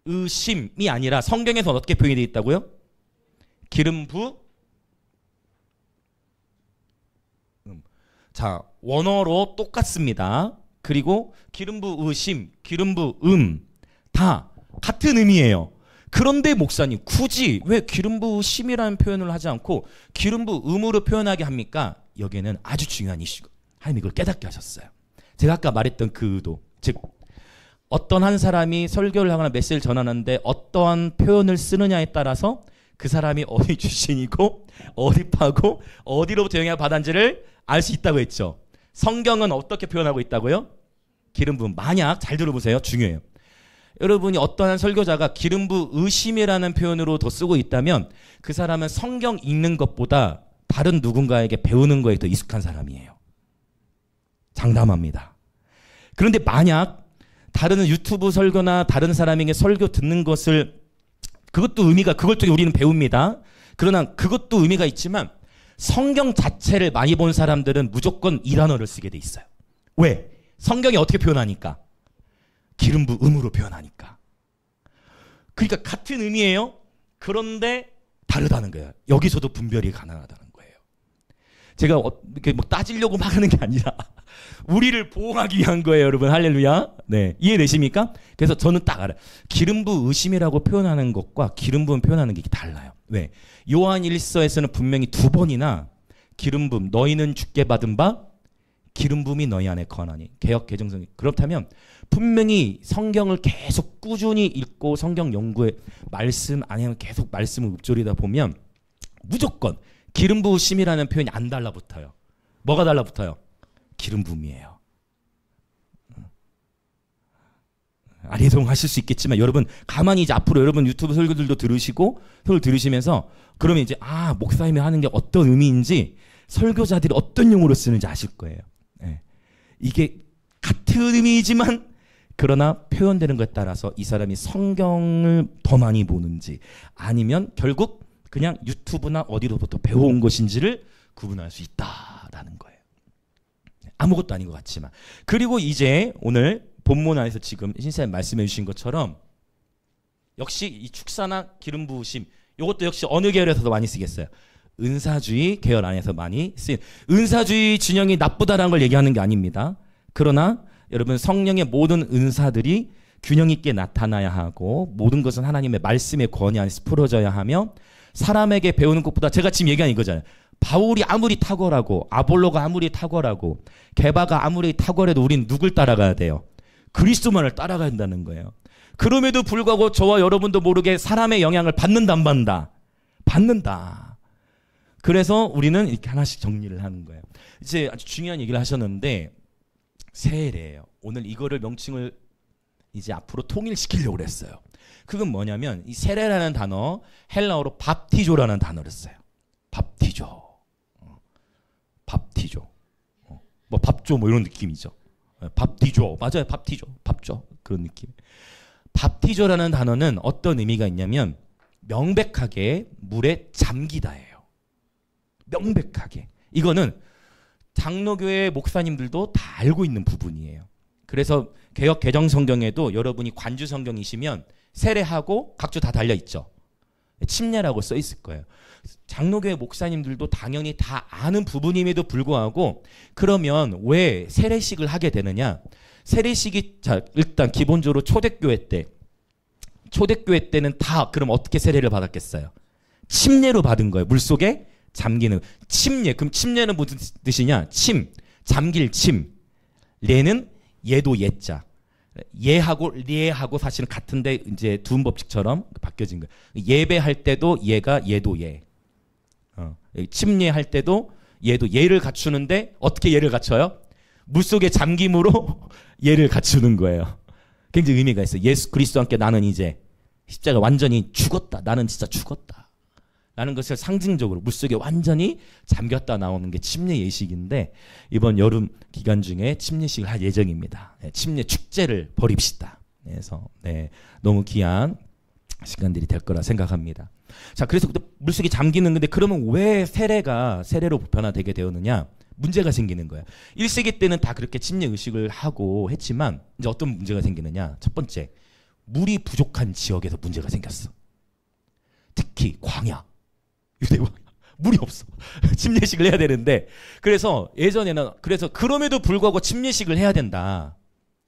부으심이 아니라 성경에서 어떻게 표현이 되어 있다고요? 기름 부 자, 원어로 똑같습니다. 그리고 기름 부으심, 기름 부음 다 같은 의미예요. 그런데 목사님 굳이 왜 기름 부으심이라는 표현을 하지 않고 기름 부음으로 표현하게 합니까? 여기에는 아주 중요한 이슈가 하나님 이걸 깨닫게 하셨어요. 제가 아까 말했던 그 의도, 즉 어떤 한 사람이 설교를 하거나 메시지를 전하는데 어떠한 표현을 쓰느냐에 따라서 그 사람이 어디 출신이고 어디 파고 어디로부터 영향을 받았는지를 알 수 있다고 했죠. 성경은 어떻게 표현하고 있다고요? 기름 부음. 만약 잘 들어보세요. 중요해요. 여러분이 어떠한 설교자가 기름 부으심이라는 표현으로 더 쓰고 있다면 그 사람은 성경 읽는 것보다 다른 누군가에게 배우는 거에 더 익숙한 사람이에요. 장담합니다. 그런데 만약 다른 유튜브 설교나 다른 사람에게 설교 듣는 것을 그것도 의미가 그걸 통해 우리는 배웁니다. 그러나 그것도 의미가 있지만 성경 자체를 많이 본 사람들은 무조건 이 단어를 쓰게 돼 있어요. 왜? 성경이 어떻게 표현하니까? 기름 부음으로 표현하니까. 그러니까 같은 의미예요. 그런데 다르다는 거예요. 여기서도 분별이 가능하다는 거예요. 제가 이렇게 뭐 따지려고 막 하는 게 아니라 우리를 보호하기 위한 거예요, 여러분. 할렐루야. 네, 이해되십니까? 그래서 저는 딱 알아요. 기름 부으심이라고 표현하는 것과 기름 부음 표현하는 게 달라요. 왜? 요한 1서에서는 분명히 2번이나 기름 부음, 너희는 주께 받은 바 기름 부음이 너희 안에 거하나니. 개역 개정성이. 그렇다면 분명히 성경을 계속 꾸준히 읽고 성경 연구에 말씀 아니면 계속 말씀을 읊조리다 보면 무조건 기름 부으심이라는 표현이 안 달라붙어요. 뭐가 달라붙어요? 기름 부음이에요. 아리송하실 수 있겠지만 여러분 가만히 이제 앞으로 여러분 유튜브 설교들도 들으시고 설교 들으시면서 그러면 이제 목사님이 하는 게 어떤 의미인지 설교자들이 어떤 용어로 쓰는지 아실 거예요. 네. 이게 같은 의미이지만 그러나 표현되는 것에 따라서 이 사람이 성경을 더 많이 보는지 아니면 결국 그냥 유튜브나 어디로부터 배워온 것인지를 구분할 수 있다라는 거예요. 아무것도 아닌 것 같지만. 그리고 이제 오늘 본문 안에서 지금 신사님 말씀해 주신 것처럼 역시 이 축사나 기름 부으심 이것도 역시 어느 계열에서도 많이 쓰겠어요. 은사주의 계열 안에서 많이 쓰인. 은사주의 진영이 나쁘다라는 걸 얘기하는 게 아닙니다. 그러나 여러분 성령의 모든 은사들이 균형 있게 나타나야 하고 모든 것은 하나님의 말씀의 권위 안에서 풀어져야 하며 사람에게 배우는 것보다 제가 지금 얘기한 이거잖아요. 바울이 아무리 탁월하고 아볼로가 아무리 탁월하고 게바가 아무리 탁월해도 우린 누굴 따라가야 돼요? 그리스도만을 따라가야 한다는 거예요. 그럼에도 불구하고 저와 여러분도 모르게 사람의 영향을 받는다 안 받는다? 받는다. 그래서 우리는 이렇게 하나씩 정리를 하는 거예요. 이제 아주 중요한 얘기를 하셨는데 세례예요. 오늘 이거를 명칭을 이제 앞으로 통일시키려고 그랬어요. 그건 뭐냐면 이 세례라는 단어 헬라어로 밥티조라는 단어를 써요. 밥티조. 밥티조. 뭐 밥 줘 뭐 이런 느낌이죠. 밥 뒤줘. 맞아요. 밥 뒤줘. 밥 줘. 그런 느낌. 밥 뒤줘라는 단어는 어떤 의미가 있냐면 명백하게 물에 잠기다예요. 명백하게. 이거는 장로교회 목사님들도 다 알고 있는 부분이에요. 그래서 개역 개정 성경에도 여러분이 관주 성경이시면 세례하고 각주 다 달려 있죠. 침례라고 써 있을 거예요. 장로교회 목사님들도 당연히 다 아는 부분임에도 불구하고 그러면 왜 세례식을 하게 되느냐? 세례식이 자 일단 기본적으로 초대교회 때는 다 그럼 어떻게 세례를 받았겠어요? 침례로 받은 거예요. 물속에 잠기는 침례. 그럼 침례는 무슨 뜻이냐? 잠길 침. 레는 예도 예자. 예하고 리에하고 사실은 같은데 이제 두음 법칙처럼 바뀌어진 거예요. 예배할 때도 예가 예도 예. 침례할 때도 예도 예를 갖추는데 어떻게 예를 갖춰요? 물속에 잠김으로 예를 갖추는 거예요. 굉장히 의미가 있어요. 예수 그리스도와 함께 나는 이제 십자가 완전히 죽었다. 나는 진짜 죽었다. 라는 것을 상징적으로 물속에 완전히 잠겼다 나오는 게 침례 예식인데 이번 여름 기간 중에 침례식을 할 예정입니다. 침례 축제를 벌입시다. 그래서 너무 귀한 시간들이 될 거라 생각합니다. 자, 그래서 물속에 잠기는 건데 그러면 왜 세례로 변화되게 되었느냐? 문제가 생기는 거예요. 1세기 때는 다 그렇게 침례 의식을 하고 했지만 이제 어떤 문제가 생기느냐? 첫 번째, 물이 부족한 지역에서 문제가 생겼어. 특히 광야. 유대광야. 물이 없어. 침례식을 해야 되는데 그래서 예전에는 그래서 그럼에도 불구하고 침례식을 해야 된다.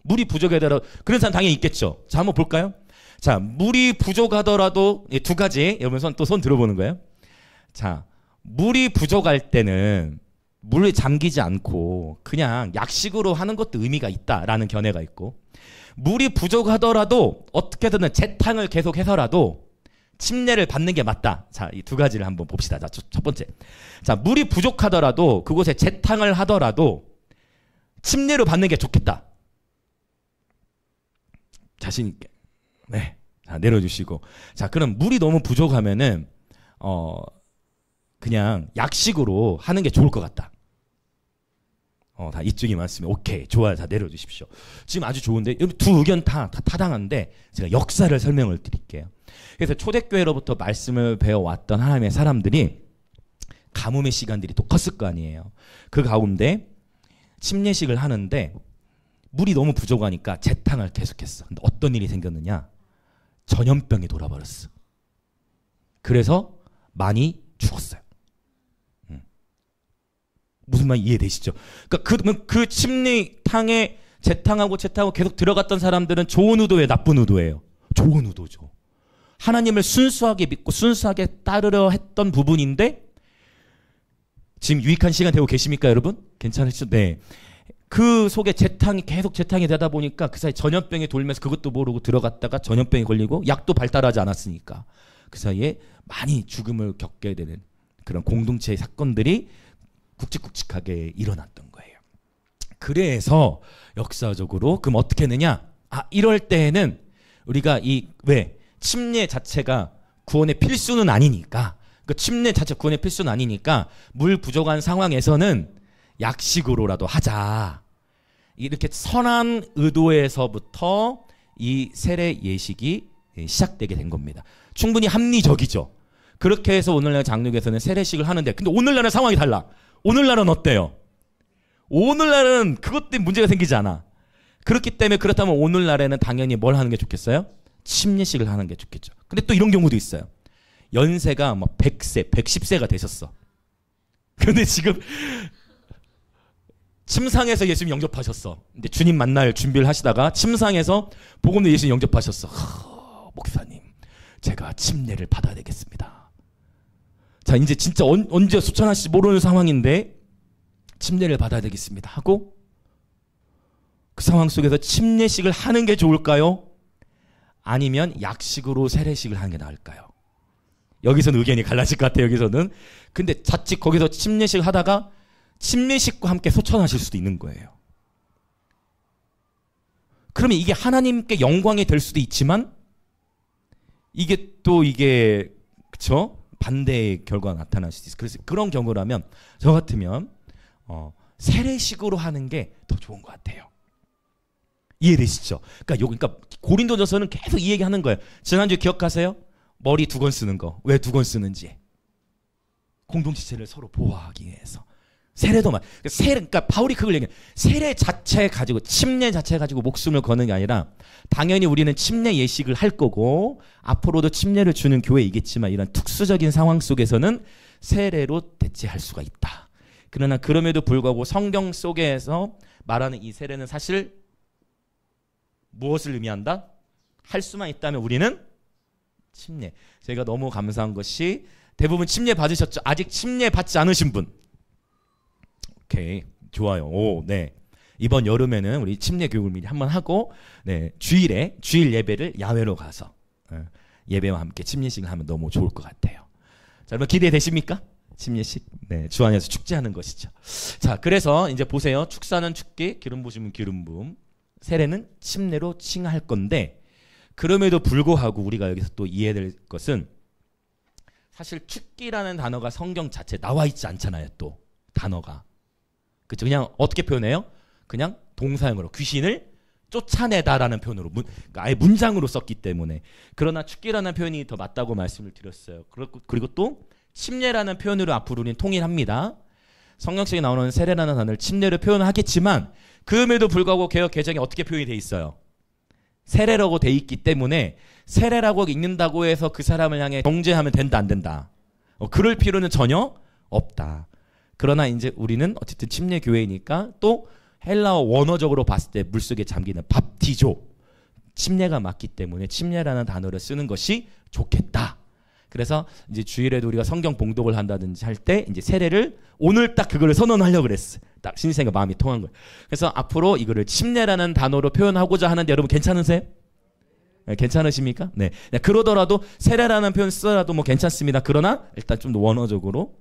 물이 부족하더라도 그런 사람 당연히 있겠죠. 자, 한번 볼까요? 자, 물이 부족하더라도 두 가지 여러분 또 손 들어보는 거예요. 자, 물이 부족할 때는 물에 잠기지 않고 그냥 약식으로 하는 것도 의미가 있다라는 견해가 있고 물이 부족하더라도 어떻게든 재탕을 계속해서라도 침례를 받는 게 맞다. 자, 이 두 가지를 한번 봅시다. 자, 첫 번째. 자, 물이 부족하더라도 그곳에 재탕을 하더라도 침례를 받는 게 좋겠다. 자신 있게. 네. 자, 내려주시고. 자, 그럼 물이 너무 부족하면은 그냥 약식으로 하는 게 좋을 것 같다. 다 이쪽이 맞습니다. 오케이. 좋아요. 자, 내려주십시오. 지금 아주 좋은데, 여기 두 의견 다 타당한데, 제가 역사를 설명을 드릴게요. 그래서 초대교회로부터 말씀을 배워왔던 하나님의 사람들이 가뭄의 시간들이 또 컸을 거 아니에요. 그 가운데 침례식을 하는데, 물이 너무 부족하니까 재탕을 계속했어. 근데 어떤 일이 생겼느냐? 전염병이 돌아버렸어. 그래서 많이 죽었어요. 무슨 말 이해되시죠? 그러니까 그 침례탕에 재탕하고 계속 들어갔던 사람들은 좋은 의도예요, 나쁜 의도예요? 좋은 의도죠. 하나님을 순수하게 믿고 순수하게 따르려 했던 부분인데 지금 유익한 시간 되고 계십니까, 여러분? 괜찮으시죠? 네. 그 속에 계속 재탕이 되다 보니까 그 사이 전염병이 돌면서 그것도 모르고 들어갔다가 전염병이 걸리고 약도 발달하지 않았으니까 그 사이에 많이 죽음을 겪게 되는 그런 공동체의 사건들이 굵직굵직하게 일어났던 거예요. 그래서 역사적으로 그럼 어떻게 했느냐? 이럴 때에는 우리가 침례 자체가 구원의 필수는 아니니까 그 침례 자체 구원의 필수는 아니니까 물 부족한 상황에서는 약식으로라도 하자. 이렇게 선한 의도에서부터 이 세례 예식이 시작되게 된 겁니다. 충분히 합리적이죠. 그렇게 해서 오늘날 장로교에서는 세례식을 하는데 근데 오늘날은 상황이 달라. 오늘날은 어때요? 오늘날은 그것 때문에 문제가 생기지 않아. 그렇기 때문에 그렇다면 오늘날에는 당연히 뭘 하는 게 좋겠어요? 침례식을 하는 게 좋겠죠. 근데 또 이런 경우도 있어요. 연세가 100세, 110세가 되셨어. 근데 지금 침상에서 예수님 영접하셨어. 근데 주님 만날 준비를 하시다가 침상에서 복음도 예수님 영접하셨어. 목사님, 제가 침례를 받아야 되겠습니다. 자, 이제 진짜 언제 소천하실지 모르는 상황인데 침례를 받아야 되겠습니다 하고 그 상황 속에서 침례식을 하는 게 좋을까요? 아니면 약식으로 세례식을 하는 게 나을까요? 여기서는 의견이 갈라질 것 같아요. 여기서는. 근데 자칫 거기서 침례식을 하다가 침례식과 함께 소천하실 수도 있는 거예요. 그러면 이게 하나님께 영광이 될 수도 있지만 이게 그쵸? 반대의 결과가 나타날 수도 있어요. 그래서 그런 경우라면 저 같으면 세례식으로 하는 게 더 좋은 것 같아요. 이해되시죠? 그러니까 고린도전서는 계속 이 얘기하는 거예요. 지난주 기억하세요? 머리 2건 쓰는 거. 왜 2건 쓰는지. 공동체를 서로 보호하기 위해서. 세례도 그러니까 바울이 그걸 얘기해요. 세례 자체 가지고, 침례 자체 가지고 목숨을 거는 게 아니라, 당연히 우리는 침례 예식을 할 거고 앞으로도 침례를 주는 교회이겠지만, 이런 특수적인 상황 속에서는 세례로 대체할 수가 있다. 그러나 그럼에도 불구하고 성경 속에서 말하는 이 세례는 사실 무엇을 의미한다? 할 수만 있다면 우리는 침례. 제가 너무 감사한 것이 대부분 침례 받으셨죠? 아직 침례 받지 않으신 분. 오케이, 좋아요. 오, 네. 이번 여름에는 우리 침례 교육을 미리 한번 하고, 네, 주일 예배를 야외로 가서 예배와 함께 침례식을 하면 너무 좋을 것 같아요. 자, 여러분 기대되십니까? 침례식. 네, 주 안에서 축제하는 것이죠. 자, 그래서 이제 보세요. 축사는 축기, 기름 부심은 기름 부음, 세례는 침례로 칭할 건데, 그럼에도 불구하고 우리가 여기서 또 이해될 것은, 사실 축기라는 단어가 성경 자체에 나와 있지 않잖아요. 또 단어가. 그렇죠? 그냥 어떻게 표현해요? 그냥 동사형으로 귀신을 쫓아내다라는 표현으로 그러니까 아예 문장으로 썼기 때문에. 그러나 축기라는 표현이 더 맞다고 말씀을 드렸어요. 그리고 또 침례라는 표현으로 앞으로 우리는 통일합니다. 성경책에 나오는 세례라는 단어를 침례로 표현하겠지만, 그럼에도 불구하고 개역 개정에 어떻게 표현이 돼 있어요? 세례라고 돼 있기 때문에 세례라고 읽는다고 해서 그 사람을 향해 정죄하면 된다 안 된다? 그럴 필요는 전혀 없다. 그러나 이제 우리는 어쨌든 침례 교회이니까 또 헬라어 원어적으로 봤을 때 물속에 잠기는 밥티조, 침례가 맞기 때문에 침례라는 단어를 쓰는 것이 좋겠다. 그래서 이제 주일에도 우리가 성경 봉독을 한다든지 할 때 이제 세례를 오늘 딱 그거를 선언하려고 그랬어. 딱 신생과 마음이 통한 거예요. 그래서 앞으로 이거를 침례라는 단어로 표현하고자 하는데, 여러분 괜찮으세요? 네, 괜찮으십니까? 네. 그러더라도 세례라는 표현 쓰더라도 뭐 괜찮습니다. 그러나 일단 좀 더 원어적으로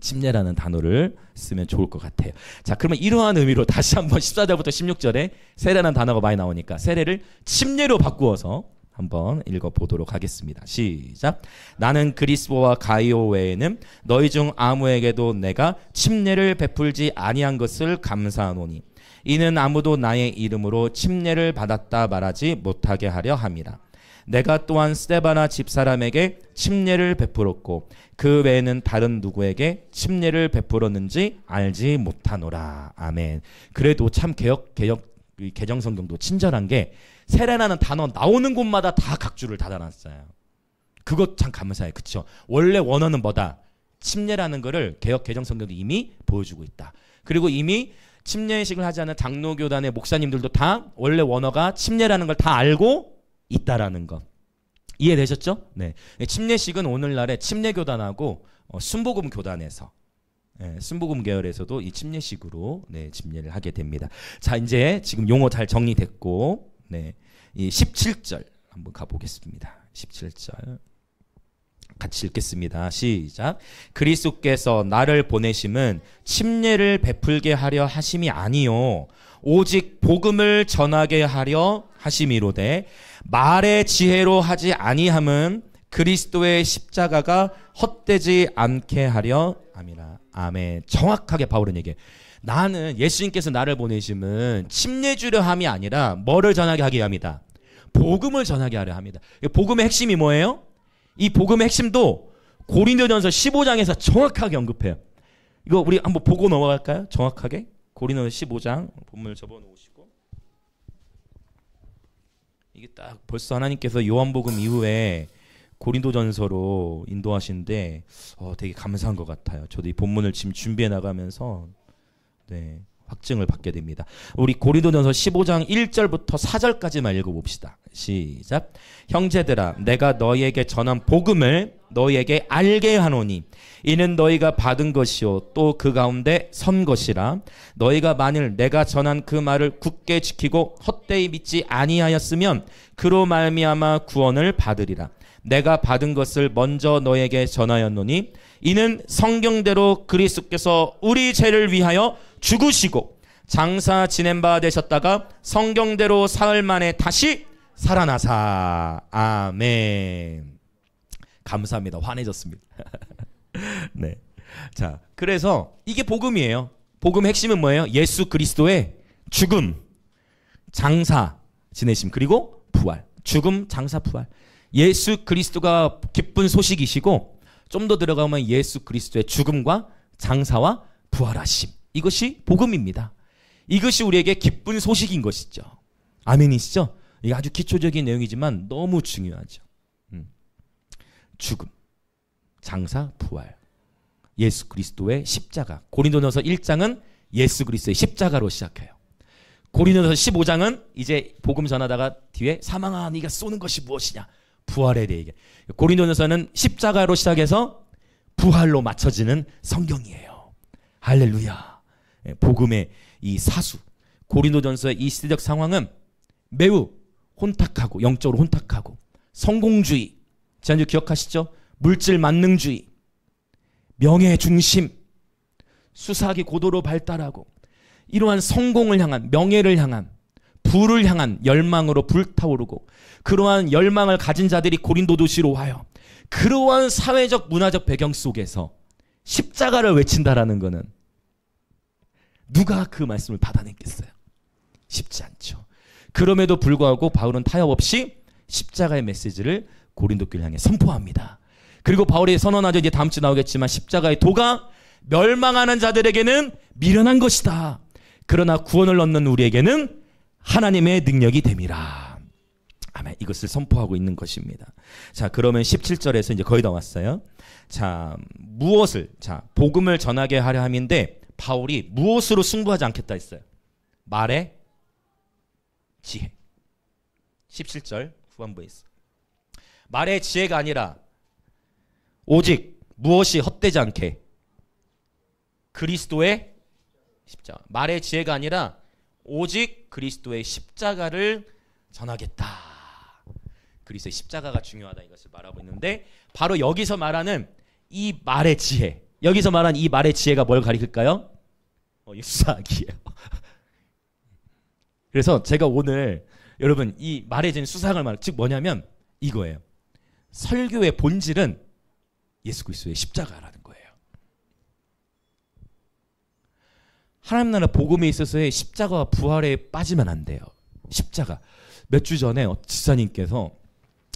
침례라는 단어를 쓰면 좋을 것 같아요. 자, 그러면 이러한 의미로 다시 한번 14절부터 16절에 세례라는 단어가 많이 나오니까 세례를 침례로 바꾸어서 한번 읽어보도록 하겠습니다. 시작. 나는 그리스도와 가이오 외에는 너희 중 아무에게도 내가 침례를 베풀지 아니한 것을 감사하노니, 이는 아무도 나의 이름으로 침례를 받았다 말하지 못하게 하려 함이라. 내가 또한 스데바나 집사람에게 침례를 베풀었고 그 외에는 다른 누구에게 침례를 베풀었는지 알지 못하노라. 아멘. 그래도 참 개정성경도 친절한 게, 세례라는 단어 나오는 곳마다 다 각주를 닫아놨어요. 그것 참 감사해요. 그렇죠? 원래 원어는 뭐다? 침례라는 거를 개정성경도 이미 보여주고 있다. 그리고 이미 침례식을 하지 않은 장로교단의 목사님들도 다 원래 원어가 침례라는 걸 다 알고 있다라는 것. 이해되셨죠? 네. 침례식은 오늘날의 침례교단하고 순복음 교단에서, 순복음 계열에서도 이 침례식으로 침례를 하게 됩니다. 자, 이제 지금 용어 잘 정리됐고, 이 17절 한번 가보겠습니다. 17절 같이 읽겠습니다. 시작. 그리스도께서 나를 보내심은 침례를 베풀게 하려 하심이 아니요 오직 복음을 전하게 하려 하심이로되, 말의 지혜로 하지 아니함은 그리스도의 십자가가 헛되지 않게 하려 함이라. 아멘. 정확하게 바울은 얘기해. 나는, 예수님께서 나를 보내심은 침례 주려 함이 아니라 뭐를 전하게 하게 합니다? 복음을 전하게 하려 합니다. 복음의 핵심이 뭐예요? 이 복음의 핵심도 고린도전서 15장에서 정확하게 언급해요. 이거 우리 한번 보고 넘어갈까요? 정확하게. 고린도전서 15장 본문을 접어놓으시고, 이게 딱 벌써 하나님께서 요한복음 이후에 고린도전서로 인도하시는데 되게 감사한 것 같아요. 저도 이 본문을 지금 준비해 나가면서 확증을 받게 됩니다. 우리 고린도전서 15장 1절부터 4절까지만 읽어봅시다. 시작. 형제들아, 내가 너희에게 전한 복음을 너희에게 알게 하노니, 이는 너희가 받은 것이요 또 그 가운데 선 것이라. 너희가 만일 내가 전한 그 말을 굳게 지키고 헛되이 믿지 아니하였으면 그로 말미암아 구원을 받으리라. 내가 받은 것을 먼저 너에게 전하였노니, 이는 성경대로 그리스도께서 우리 죄를 위하여 죽으시고 장사 지낸 바 되셨다가 성경대로 사흘 만에 다시 살아나사. 아멘. 감사합니다. 환해졌습니다. 네. 자, 그래서 이게 복음이에요. 복음의 핵심은 뭐예요? 예수 그리스도의 죽음, 장사, 지내심, 그리고 부활. 죽음, 장사, 부활. 예수 그리스도가 기쁜 소식이시고 좀 더 들어가면 예수 그리스도의 죽음과 장사와 부활하심. 이것이 복음입니다. 이것이 우리에게 기쁜 소식인 것이죠. 아멘이시죠? 이게 아주 기초적인 내용이지만 너무 중요하죠. 죽음, 장사, 부활. 예수 그리스도의 십자가. 고린도전서 1장은 예수 그리스도의 십자가로 시작해요. 고린도전서 15장은 이제 복음 전하다가 뒤에 사망아 네가 쏘는 것이 무엇이냐? 부활에 대해 얘기해. 고린도전서는 십자가로 시작해서 부활로 맞춰지는 성경이에요. 할렐루야. 복음의 이 사수. 고린도전서의 이 시대적 상황은 매우 혼탁하고 영적으로 혼탁하고 성공주의. 지난주 기억하시죠? 물질 만능주의. 명예 중심. 수사학이 고도로 발달하고 이러한 성공을 향한, 명예를 향한, 부를 향한 열망으로 불타오르고 그러한 열망을 가진 자들이 고린도 도시로 와요. 그러한 사회적 문화적 배경 속에서 십자가를 외친다라는 것은 누가 그 말씀을 받아냈겠어요? 쉽지 않죠. 그럼에도 불구하고 바울은 타협 없이 십자가의 메시지를 고린도 교회를 향해 선포합니다. 그리고 바울이 선언하죠. 이제 다음 주 나오겠지만 십자가의 도가 멸망하는 자들에게는 미련한 것이다. 그러나 구원을 얻는 우리에게는 하나님의 능력이 됨이라. 아멘. 이것을 선포하고 있는 것입니다. 자, 그러면 17절에서 이제 거의 다 왔어요. 자, 무엇을, 자, 복음을 전하게 하려 함인데 바울이 무엇으로 승부하지 않겠다 했어요? 말의 지혜. 17절 후반부에 있어. 말의 지혜가 아니라 오직 무엇이 헛되지 않게 그리스도의 십자가. 말의 지혜가 아니라 오직 그리스도의 십자가를 전하겠다. 그리스도의 십자가가 중요하다 이것을 말하고 있는데 바로 여기서 말하는 이 말의 지혜. 여기서 말하는 이 말의 지혜가 뭘 가리킬까요? 수사학이에요. 그래서 제가 오늘 여러분 이 말의 지혜 수사학을 말, 즉 뭐냐면 이거예요. 설교의 본질은 예수 그리스도의 십자가라는 거예요. 하나님 나라 복음에 있어서의 십자가와 부활에 빠지면 안 돼요. 십자가. 몇 주 전에 지사님께서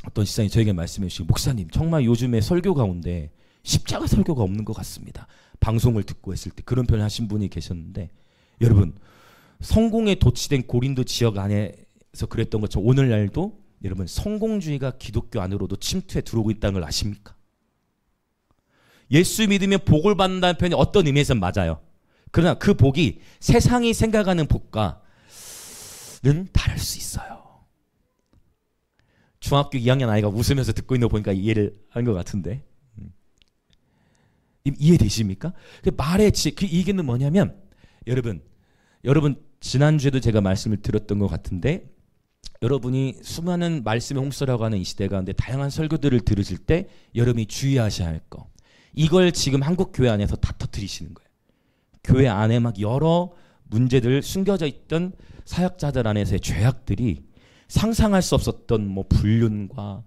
어떤 지사님이 저에게 말씀해 주시고 목사님 정말 요즘에 설교 가운데 십자가 설교가 없는 것 같습니다. 방송을 듣고 했을 때 그런 표현을 하신 분이 계셨는데 여러분 성공에 도취된 고린도 지역 안에서 그랬던 것처럼 오늘날도 여러분 성공주의가 기독교 안으로도 침투해 들어오고 있다는 걸 아십니까? 예수 믿으면 복을 받는다는 표현이 어떤 의미에서 맞아요. 그러나 그 복이 세상이 생각하는 복과는 다를 수 있어요. 중학교 2학년 아이가 웃으면서 듣고 있는 거 보니까 이해를 하는 것 같은데 이해되십니까? 그 말의 그 얘기는 뭐냐면 여러분 지난주에도 제가 말씀을 드렸던 것 같은데 여러분이 수많은 말씀의 홍수라고 하는 이 시대 가운데 다양한 설교들을 들으실 때 여러분이 주의하셔야 할 거. 이걸 지금 한국 교회 안에서 다 터뜨리시는 거예요. 교회 안에 막 여러 문제들 숨겨져 있던 사역자들 안에서의 죄악들이 상상할 수 없었던 뭐 불륜과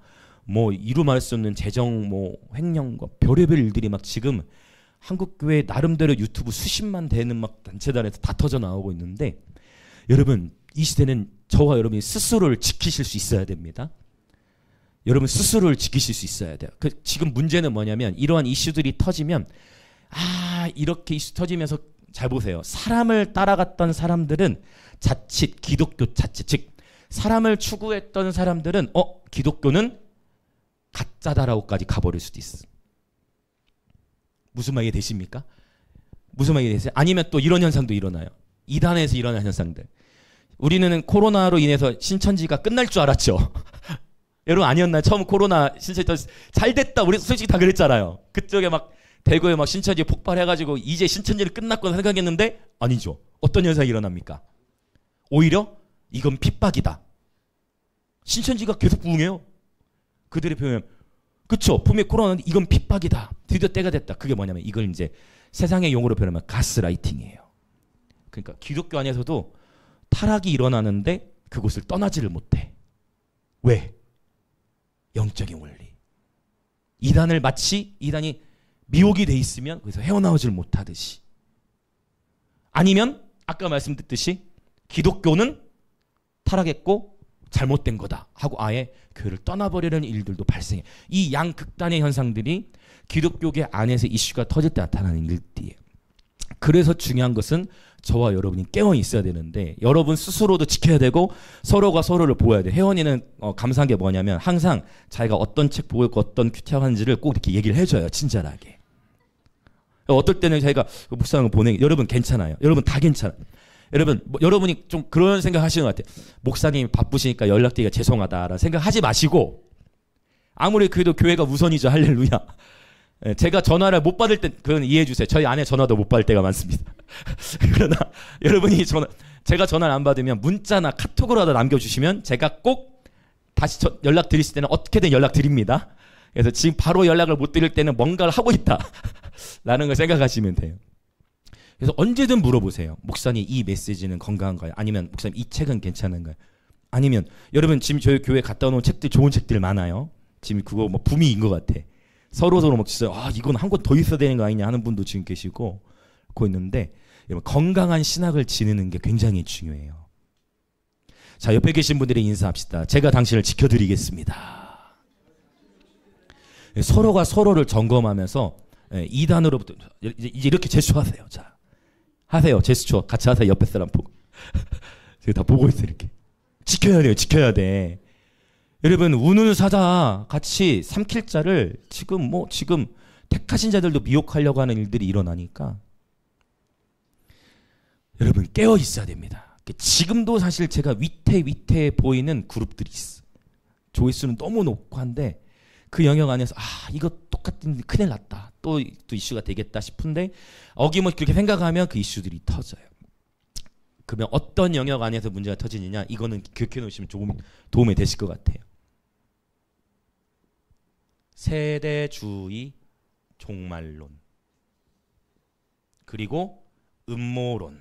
뭐 이루 말할 수 없는 재정 뭐 횡령과 별의별 일들이 막 지금 한국 교회 나름대로 유튜브 수십만 되는 막 단체단에서 다 터져 나오고 있는데 여러분 이 시대는 저와 여러분이 스스로를 지키실 수 있어야 됩니다. 여러분 스스로를 지키실 수 있어야 돼요. 지금 문제는 뭐냐면 이러한 이슈들이 터지면 이렇게 이슈 터지면서 잘 보세요. 사람을 따라갔던 사람들은 자칫 기독교 자칫 즉 사람을 추구했던 사람들은 기독교는 가짜다라고까지 가버릴 수도 있어. 무슨 말이 되십니까? 무슨 말이 되세요? 아니면 또 이런 현상도 일어나요. 이단에서 일어나는 현상들. 우리는 코로나로 인해서 신천지가 끝날 줄 알았죠. 여러분 아니었나요? 처음 코로나 신천지 잘 됐다. 우리 솔직히 다 그랬잖아요. 그쪽에 막 대구에 막 신천지 폭발해가지고 이제 신천지를 끝났구나 생각했는데 아니죠. 어떤 현상이 일어납니까? 오히려 이건 핍박이다. 신천지가 계속 부흥해요. 그들의 표현 그쵸? 분명히 코로나는 이건 핍박이다. 드디어 때가 됐다. 그게 뭐냐면 이걸 이제 세상의 용어로 표현하면 가스라이팅이에요. 그러니까 기독교 안에서도 타락이 일어나는데 그곳을 떠나지를 못해. 왜? 영적인 원리. 이단을 마치 이단이 미혹이 돼 있으면 거기서 헤어나오질 못하듯이 아니면 아까 말씀드렸듯이 기독교는 타락했고 잘못된 거다 하고 아예 교회를 떠나버리는 일들도 발생해. 이 양극단의 현상들이 기독교계 안에서 이슈가 터질 때 나타나는 일들이에요. 그래서 중요한 것은 저와 여러분이 깨어 있어야 되는데 여러분 스스로도 지켜야 되고 서로가 서로를 보아야 돼. 혜원이는 감사한 게 뭐냐면 항상 자기가 어떤 책 보고 있고 어떤 큐티하는지를 꼭 이렇게 얘기를 해줘요. 친절하게. 어떨 때는 자기가 묵상을 보내. 여러분 괜찮아요. 여러분 다 괜찮아요. 여러분 여러분이 좀 그런 생각 하시는 것 같아요. 목사님이 바쁘시니까 연락드리기가 죄송하다라는 생각 하지 마시고 아무리 그래도 교회가 우선이죠. 할렐루야. 제가 전화를 못 받을 때 그건 이해해 주세요. 저희 아내 전화도 못 받을 때가 많습니다. 그러나 여러분이 제가 전화를 안 받으면 문자나 카톡으로라도 남겨주시면 제가 꼭 다시 연락 드리실 때는 어떻게든 연락 드립니다. 그래서 지금 바로 연락을 못 드릴 때는 뭔가를 하고 있다 라는 걸 생각하시면 돼요. 그래서 언제든 물어보세요. 목사님 이 메시지는 건강한가요? 아니면 목사님 이 책은 괜찮은가요? 아니면 여러분 지금 저희 교회 갖다 놓은 책들 좋은 책들 많아요. 지금 그거 뭐 붐인 것 같아. 서로 막 진짜 이건 한 권 더 있어야 되는 거 아니냐 하는 분도 지금 계시고 고 있는데 여러분 건강한 신학을 지니는 게 굉장히 중요해요. 자, 옆에 계신 분들이 인사합시다. 제가 당신을 지켜드리겠습니다. 서로가 서로를 점검하면서 이단으로부터 이제 이렇게 제스처하세요. 자, 하세요. 제스처 같이 하세요. 옆에 사람 보고. 제가 다 보고 있어요. 이렇게 지켜야 돼요. 지켜야 돼. 여러분 우는 사자 같이 삼킬 자를 지금 택하신 자들도 미혹하려고 하는 일들이 일어나니까 여러분 깨어 있어야 됩니다. 지금도 사실 제가 위태위태 보이는 그룹들이 있어. 조회수는 너무 높고 한데 그 영역 안에서 이거 똑같은 큰일 났다. 또 이슈가 되겠다 싶은데 어김없이 그렇게 생각하면 그 이슈들이 터져요. 그러면 어떤 영역 안에서 문제가 터지느냐 이거는 기억해 놓으시면 도움이 되실 것 같아요. 세대주의 종말론 그리고 음모론.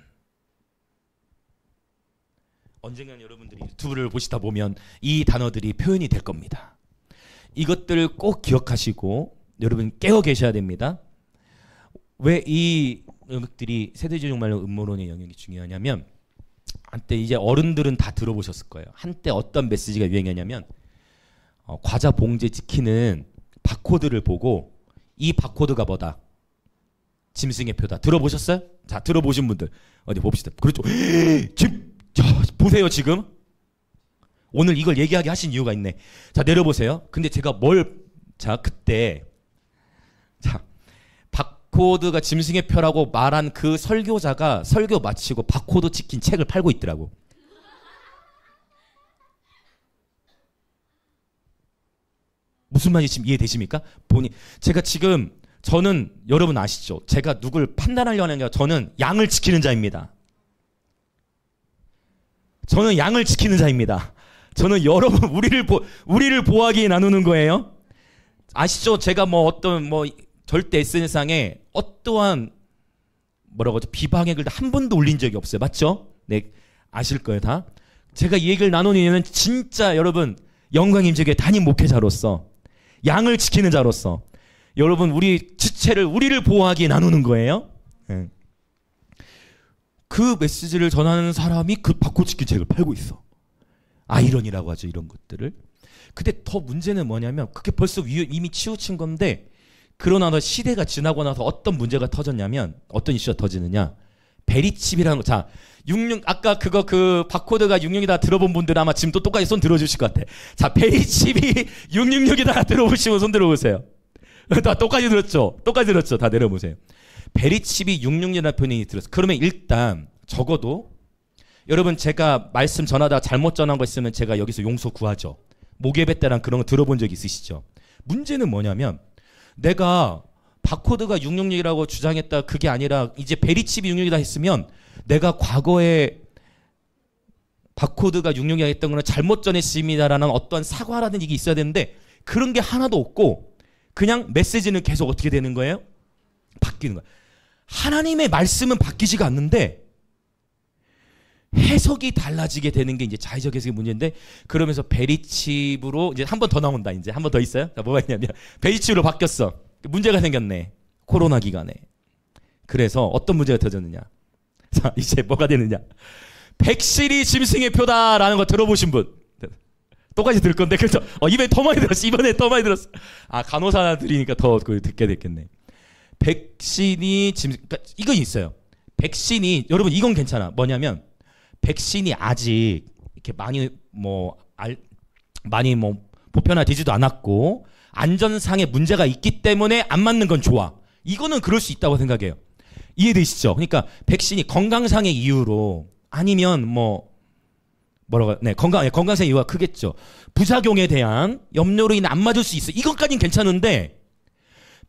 언젠간 여러분들이 유튜브를 보시다 보면 이 단어들이 표현이 될 겁니다. 이것들을 꼭 기억하시고 여러분 깨어 계셔야 됩니다. 왜 이 영역들이 세대주의 종말론 음모론의 영역이 중요하냐면 한때 이제 어른들은 다 들어보셨을 거예요. 한때 어떤 메시지가 유행했냐면 과자 봉지 지키는 바코드를 보고 이 바코드가 뭐다? 짐승의 표다. 들어보셨어요? 자, 들어보신 분들 어디 봅시다. 그렇죠. 지금 보세요. 지금 오늘 이걸 얘기하게 하신 이유가 있네. 자, 내려보세요. 근데 제가 그때 바코드가 짐승의 표라고 말한 그 설교자가 설교 마치고 바코드 찍힌 책을 팔고 있더라고. 무슨 말인지 지금 이해되십니까? 저는 여러분 아시죠? 제가 누굴 판단하려는 게 저는 양을 지키는 자입니다. 저는 양을 지키는 자입니다. 저는 여러분 우리를 보호하기 위해 나누는 거예요. 아시죠? 제가 절대 SNS상에 어떠한 비방의 글도 한 번도 올린 적이 없어요. 맞죠? 네, 아실 거예요 다. 제가 이 얘기를 나누는 이유는 진짜 여러분 영광임재교회 담임 목회자로서 양을 지키는 자로서 여러분 우리 지체를 우리를 보호하기 위해 나누는 거예요. 네. 그 메시지를 전하는 사람이 그 바코치킨 책을 팔고 있어. 아이러니라고 하죠. 이런 것들을. 근데 더 문제는 뭐냐면 그게 벌써 이미 치우친 건데 그러나 시대가 지나고 나서 어떤 문제가 터졌냐면 어떤 이슈가 터지느냐. 베리칩이라는 거. 자, 66 아까 그 바코드가 66이다 들어본 분들 아마 지금 또 똑같이 손 들어주실 것 같아. 자, 베리칩이 666이다 들어보시면 손 들어보세요. 다 똑같이 들었죠? 똑같이 들었죠? 다 내려보세요. 베리칩이 666이라는 표현이 들었어. 그러면 일단 적어도 여러분 제가 말씀 전하다가 잘못 전한 거 있으면 제가 여기서 용서 구하죠. 목예배 때랑 그런 거 들어본 적 있으시죠? 문제는 뭐냐면 내가 바코드가 666이라고 주장했다 그게 아니라 이제 베리칩이 666이다 했으면 내가 과거에 바코드가 666이라 했던 거는 잘못 전했습니다라는 어떤 사과라는 얘기 있어야 되는데 그런 게 하나도 없고 그냥 메시지는 계속 어떻게 되는 거예요? 바뀌는 거예요. 하나님의 말씀은 바뀌지가 않는데 해석이 달라지게 되는 게 이제 자의적 해석의 문제인데 그러면서 베리칩으로 이제 한 번 더 나온다. 이제 한 번 더 있어요? 자, 뭐가 있냐면 베리칩으로 바뀌었어. 문제가 생겼네. 코로나 기간에. 그래서 어떤 문제가 터졌느냐. 자, 이제 뭐가 되느냐? 백신이 짐승의 표다라는 거 들어보신 분? 똑같이 들을 건데, 그래서 이번에 더 많이 들었어. 이번에 더 많이 들었어. 아, 간호사들이니까 더 듣게 됐겠네. 백신이 짐승, 그러니까 이건 있어요. 백신이, 여러분 이건 괜찮아. 뭐냐면 백신이 아직 이렇게 많이 보편화되지도 않았고 안전상의 문제가 있기 때문에 안 맞는 건 좋아. 이거는 그럴 수 있다고 생각해요. 이해되시죠? 그러니까 백신이 건강상의 이유로 아니면 건강상의 이유가 크겠죠. 부작용에 대한 염려로 인해 안 맞을 수 있어. 이것까지는 괜찮은데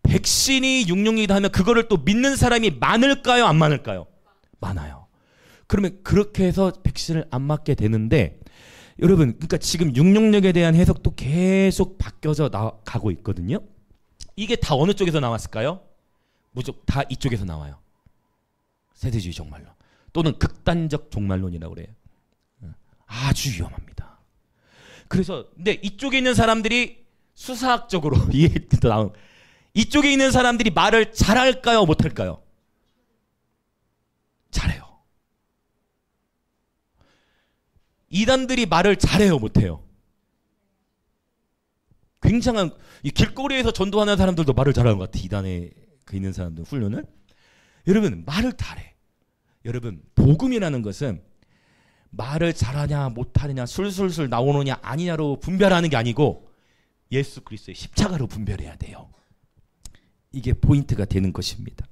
백신이 666이다 하면 그거를 또 믿는 사람이 많을까요? 안 많을까요? 많아요. 그러면 그렇게 해서 백신을 안 맞게 되는데 여러분, 그러니까 지금 666에 대한 해석도 계속 바뀌어져 가고 있거든요. 이게 다 어느 쪽에서 나왔을까요? 무조건 다 이쪽에서 나와요. 세대주의 종말론 또는 극단적 종말론이라고 그래요. 아주 위험합니다. 그래서 근데 이쪽에 있는 사람들이 수사학적으로 이쪽에 있는 사람들이 말을 잘할까요? 못할까요? 잘해요. 이단들이 말을 잘해요? 못해요? 굉장한 이 길거리에서 전도하는 사람들도 말을 잘하는 것 같아. 이단에 있는 사람들 훈련을. 여러분 말을 잘해. 여러분 복음이라는 것은 말을 잘하냐 못하느냐 술술술 나오느냐 아니냐로 분별하는 게 아니고 예수 그리스도의 십자가로 분별해야 돼요. 이게 포인트가 되는 것입니다.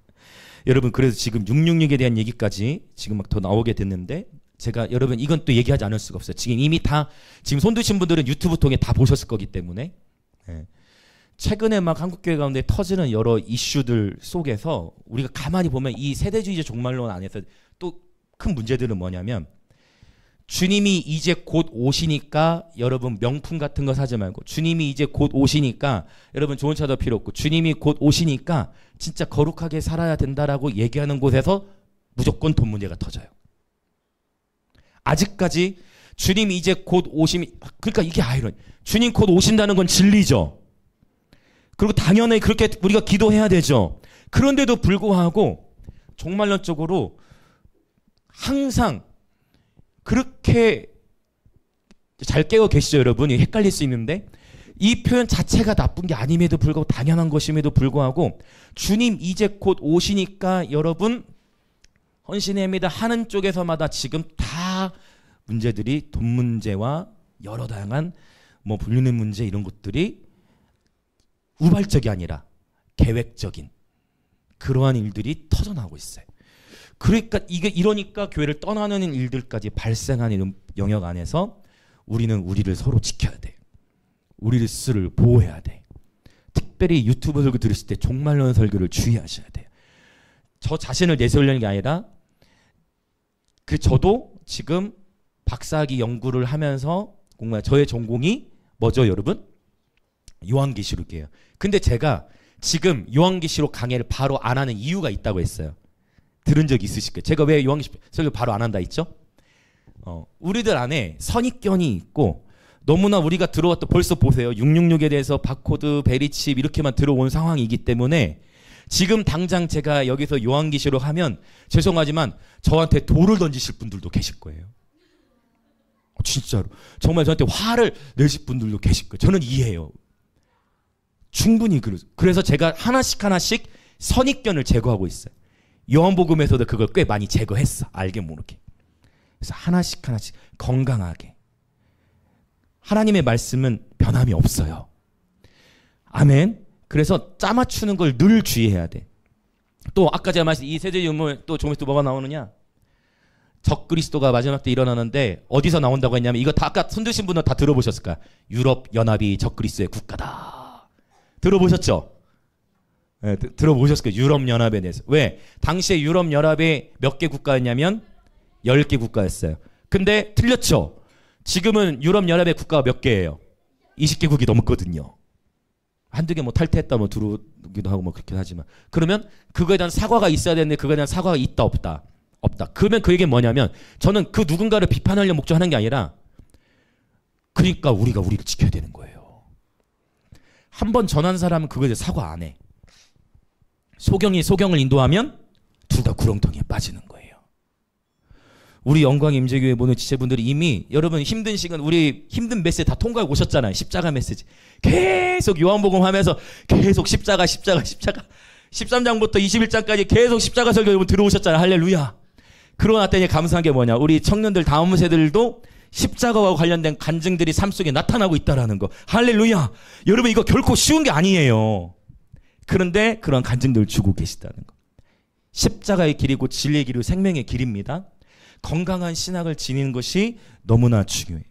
여러분 그래서 지금 666에 대한 얘기까지 지금 막 더 나오게 됐는데 제가 여러분 이건 또 얘기하지 않을 수가 없어요. 지금 이미 다 지금 손 드신 분들은 유튜브 통해 다 보셨을 거기 때문에 최근에 막 한국교회 가운데 터지는 여러 이슈들 속에서 우리가 가만히 보면 이 세대주의적 종말론 안에서 또 큰 문제들은 뭐냐면 주님이 이제 곧 오시니까 여러분 명품 같은 거 사지 말고 주님이 이제 곧 오시니까 여러분 좋은 차도 필요 없고 주님이 곧 오시니까 진짜 거룩하게 살아야 된다라고 얘기하는 곳에서 무조건 돈 문제가 터져요. 아직까지 주님이 이제 곧 그러니까 이게 아이러니. 주님 곧 오신다는 건 진리죠. 그리고 당연히 그렇게 우리가 기도해야 되죠. 그런데도 불구하고 종말론 쪽으로 항상 그렇게 잘 깨어 계시죠, 여러분? 헷갈릴 수 있는데 이 표현 자체가 나쁜 게 아님에도 불구하고 당연한 것임에도 불구하고 주님 이제 곧 오시니까 여러분 헌신합니다 하는 쪽에서마다 지금 다 문제들이 돈 문제와 여러 다양한 불륜의 문제 이런 것들이 우발적이 아니라 계획적인 그러한 일들이 터져나오고 있어요. 그러니까 이러니까 교회를 떠나는 일들까지 발생하는 영역 안에서 우리는 우리를 서로 지켜야 돼. 우리를 스스로를 보호해야 돼. 특별히 유튜브 설교 들으실 때 종말론 설교를 주의하셔야 돼요. 저 자신을 내세우려는 게 아니라 저도 지금 박사학위 연구를 하면서 저의 전공이 뭐죠, 여러분? 요한계시록이에요. 근데 제가 지금 요한계시록 강의를 바로 안 하는 이유가 있다고 했어요. 들은 적 있으실 거예요. 제가 왜 요한계시록 설교 바로 안 한다 했죠? 우리들 안에 선입견이 있고 너무나 우리가 들어왔던 벌써 보세요. 666에 대해서 바코드, 베리칩 이렇게만 들어온 상황이기 때문에 지금 당장 제가 여기서 요한계시록 하면 죄송하지만 저한테 돌을 던지실 분들도 계실 거예요. 진짜로. 정말 저한테 화를 내실 분들도 계실 거예요. 저는 이해해요. 충분히 그래서 제가 하나씩 선입견을 제거하고 있어요. 요한복음에서도 그걸 꽤 많이 제거했어. 알게 모르게. 그래서 하나씩 건강하게. 하나님의 말씀은 변함이 없어요. 아멘. 그래서 짜맞추는 걸 늘 주의해야 돼. 또 아까 제가 말씀 이 세대 유물 또 조금 있으면 뭐가 나오느냐? 적그리스도가 마지막 때 일어나는데 어디서 나온다고 했냐면 이거 다 아까 손드신 분은 다 들어보셨을 거야. 유럽 연합이 적그리스도의 국가다. 들어보셨죠? 네, 들어보셨을 거예요. 유럽 연합에 대해서. 왜? 당시에 유럽 연합에 몇 개 국가였냐면 10개 국가였어요. 근데 틀렸죠? 지금은 유럽 연합의 국가가 몇 개예요? 20개국이 넘거든요. 한두 개 탈퇴했다 들어오기도 하고 그렇긴 하지만 그러면 그거에 대한 사과가 있어야 되는데 그거에 대한 사과가 있다 없다. 그러면 그 얘기는 뭐냐면 저는 그 누군가를 비판하려고 목적하는 게 아니라 그러니까 우리가 우리를 지켜야 되는 거예요. 한 번 전한 사람은 그거에 대해 사과 안 해. 소경이 소경을 인도하면 둘 다 구렁텅이에 빠지는 거예요. 우리 영광 임재교회 모든 지체분들이 이미 여러분 힘든 시간, 우리 힘든 메시지 다 통과하고 오셨잖아요. 십자가 메시지 계속 요한복음 하면서 계속 십자가 13장부터 21장까지 계속 십자가 설교 여러분 들어오셨잖아요. 할렐루야. 그러고 났더니 감사한 게 뭐냐, 우리 청년들 다음 세대들도 십자가와 관련된 간증들이 삶 속에 나타나고 있다라는 거. 할렐루야. 여러분 이거 결코 쉬운 게 아니에요. 그런데 그런 간증들을 주고 계시다는 거. 십자가의 길이고 진리의 길이고 생명의 길입니다. 건강한 신학을 지니는 것이 너무나 중요해요.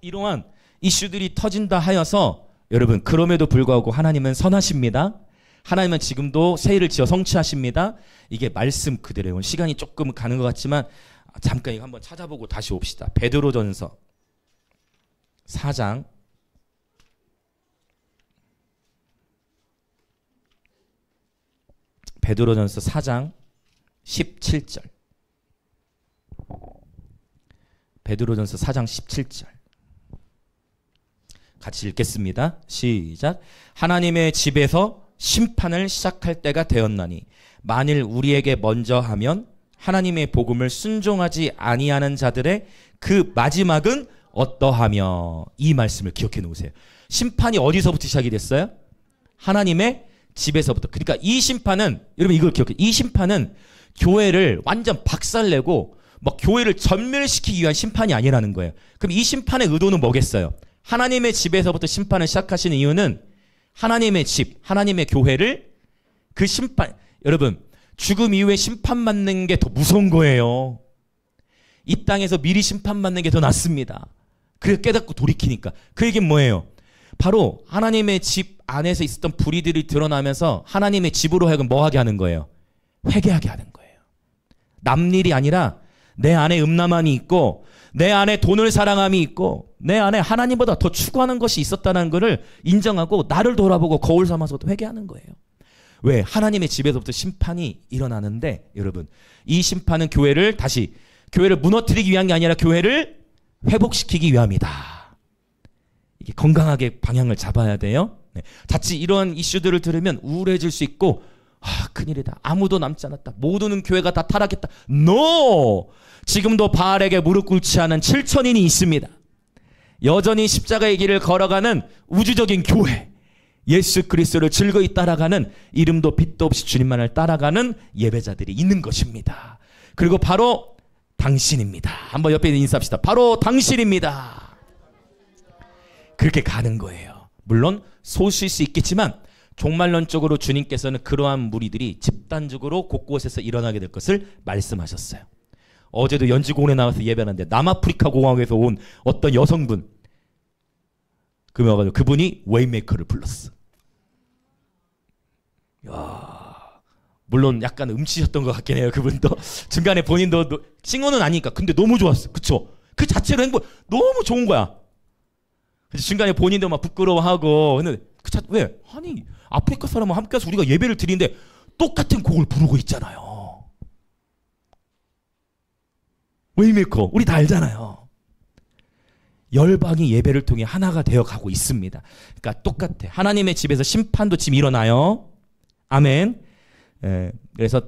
이러한 이슈들이 터진다 하여서 여러분, 그럼에도 불구하고 하나님은 선하십니다. 하나님은 지금도 세일을 지어 성취하십니다. 이게 말씀 그대로예요. 시간이 조금 가는 것 같지만 잠깐 이거 한번 찾아보고 다시 옵시다. 베드로전서 4장 17절. 베드로전서 4장 17절. 같이 읽겠습니다. 시작. 하나님의 집에서 심판을 시작할 때가 되었나니 만일 우리에게 먼저 하면 하나님의 복음을 순종하지 아니하는 자들의 그 마지막은 어떠하며. 이 말씀을 기억해 놓으세요. 심판이 어디서부터 시작이 됐어요? 하나님의 집에서부터. 그러니까 이 심판은, 여러분 이걸 기억해, 이 심판은 교회를 완전 박살내고 막 교회를 전멸시키기 위한 심판이 아니라는 거예요. 그럼 이 심판의 의도는 뭐겠어요? 하나님의 집에서부터 심판을 시작하시는 이유는 하나님의 집, 하나님의 교회를 그 심판, 여러분 죽음 이후에 심판받는 게 더 무서운 거예요. 이 땅에서 미리 심판받는 게 더 낫습니다. 그래서 깨닫고 돌이키니까. 그 얘기는 뭐예요? 바로 하나님의 집 안에서 있었던 불의들이 드러나면서 하나님의 집으로 하여금 뭐하게 하는 거예요? 회개하게 하는 거예요. 남일이 아니라 내 안에 음란함이 있고 내 안에 돈을 사랑함이 있고 내 안에 하나님보다 더 추구하는 것이 있었다는 것을 인정하고 나를 돌아보고 거울 삼아서 회개하는 거예요. 왜? 하나님의 집에서부터 심판이 일어나는데 여러분, 이 심판은 교회를 무너뜨리기 위한 게 아니라 교회를 회복시키기 위함이다. 이게 건강하게 방향을 잡아야 돼요. 네. 자칫 이러한 이슈들을 들으면 우울해질 수 있고, 큰일이다. 아무도 남지 않았다. 모두는 교회가 다 타락했다. No! 지금도 바알에게 무릎 꿇지 않은 7,000인이 있습니다. 여전히 십자가의 길을 걸어가는 우주적인 교회, 예수 그리스도를 즐거이 따라가는, 이름도 빛도 없이 주님만을 따라가는 예배자들이 있는 것입니다. 그리고 바로 당신입니다. 한번 옆에 인사합시다. 바로 당신입니다. 그렇게 가는 거예요. 물론 소수일 수 있겠지만 종말론적으로 주님께서는 그러한 무리들이 집단적으로 곳곳에서 일어나게 될 것을 말씀하셨어요. 어제도 연지공원에 나와서 예배하는데 남아프리카 공화국에서 온 어떤 여성분, 그분이 웨이메이커를 불렀어. 야, 물론 약간 음치셨던 것 같긴 해요. 그분도 중간에 본인도 싱어는 아니니까. 근데 너무 좋았어. 그쵸? 그 자체로 행복, 너무 좋은 거야. 중간에 본인도 막 부끄러워하고. 근데 왜? 아니, 아프리카 사람과 함께 해서 우리가 예배를 드리는데 똑같은 곡을 부르고 있잖아요. 웨이메이커, 우리 다 알잖아요. 열방이 예배를 통해 하나가 되어 가고 있습니다. 그러니까 똑같아. 하나님의 집에서 심판도 지금 일어나요. 아멘. 그래서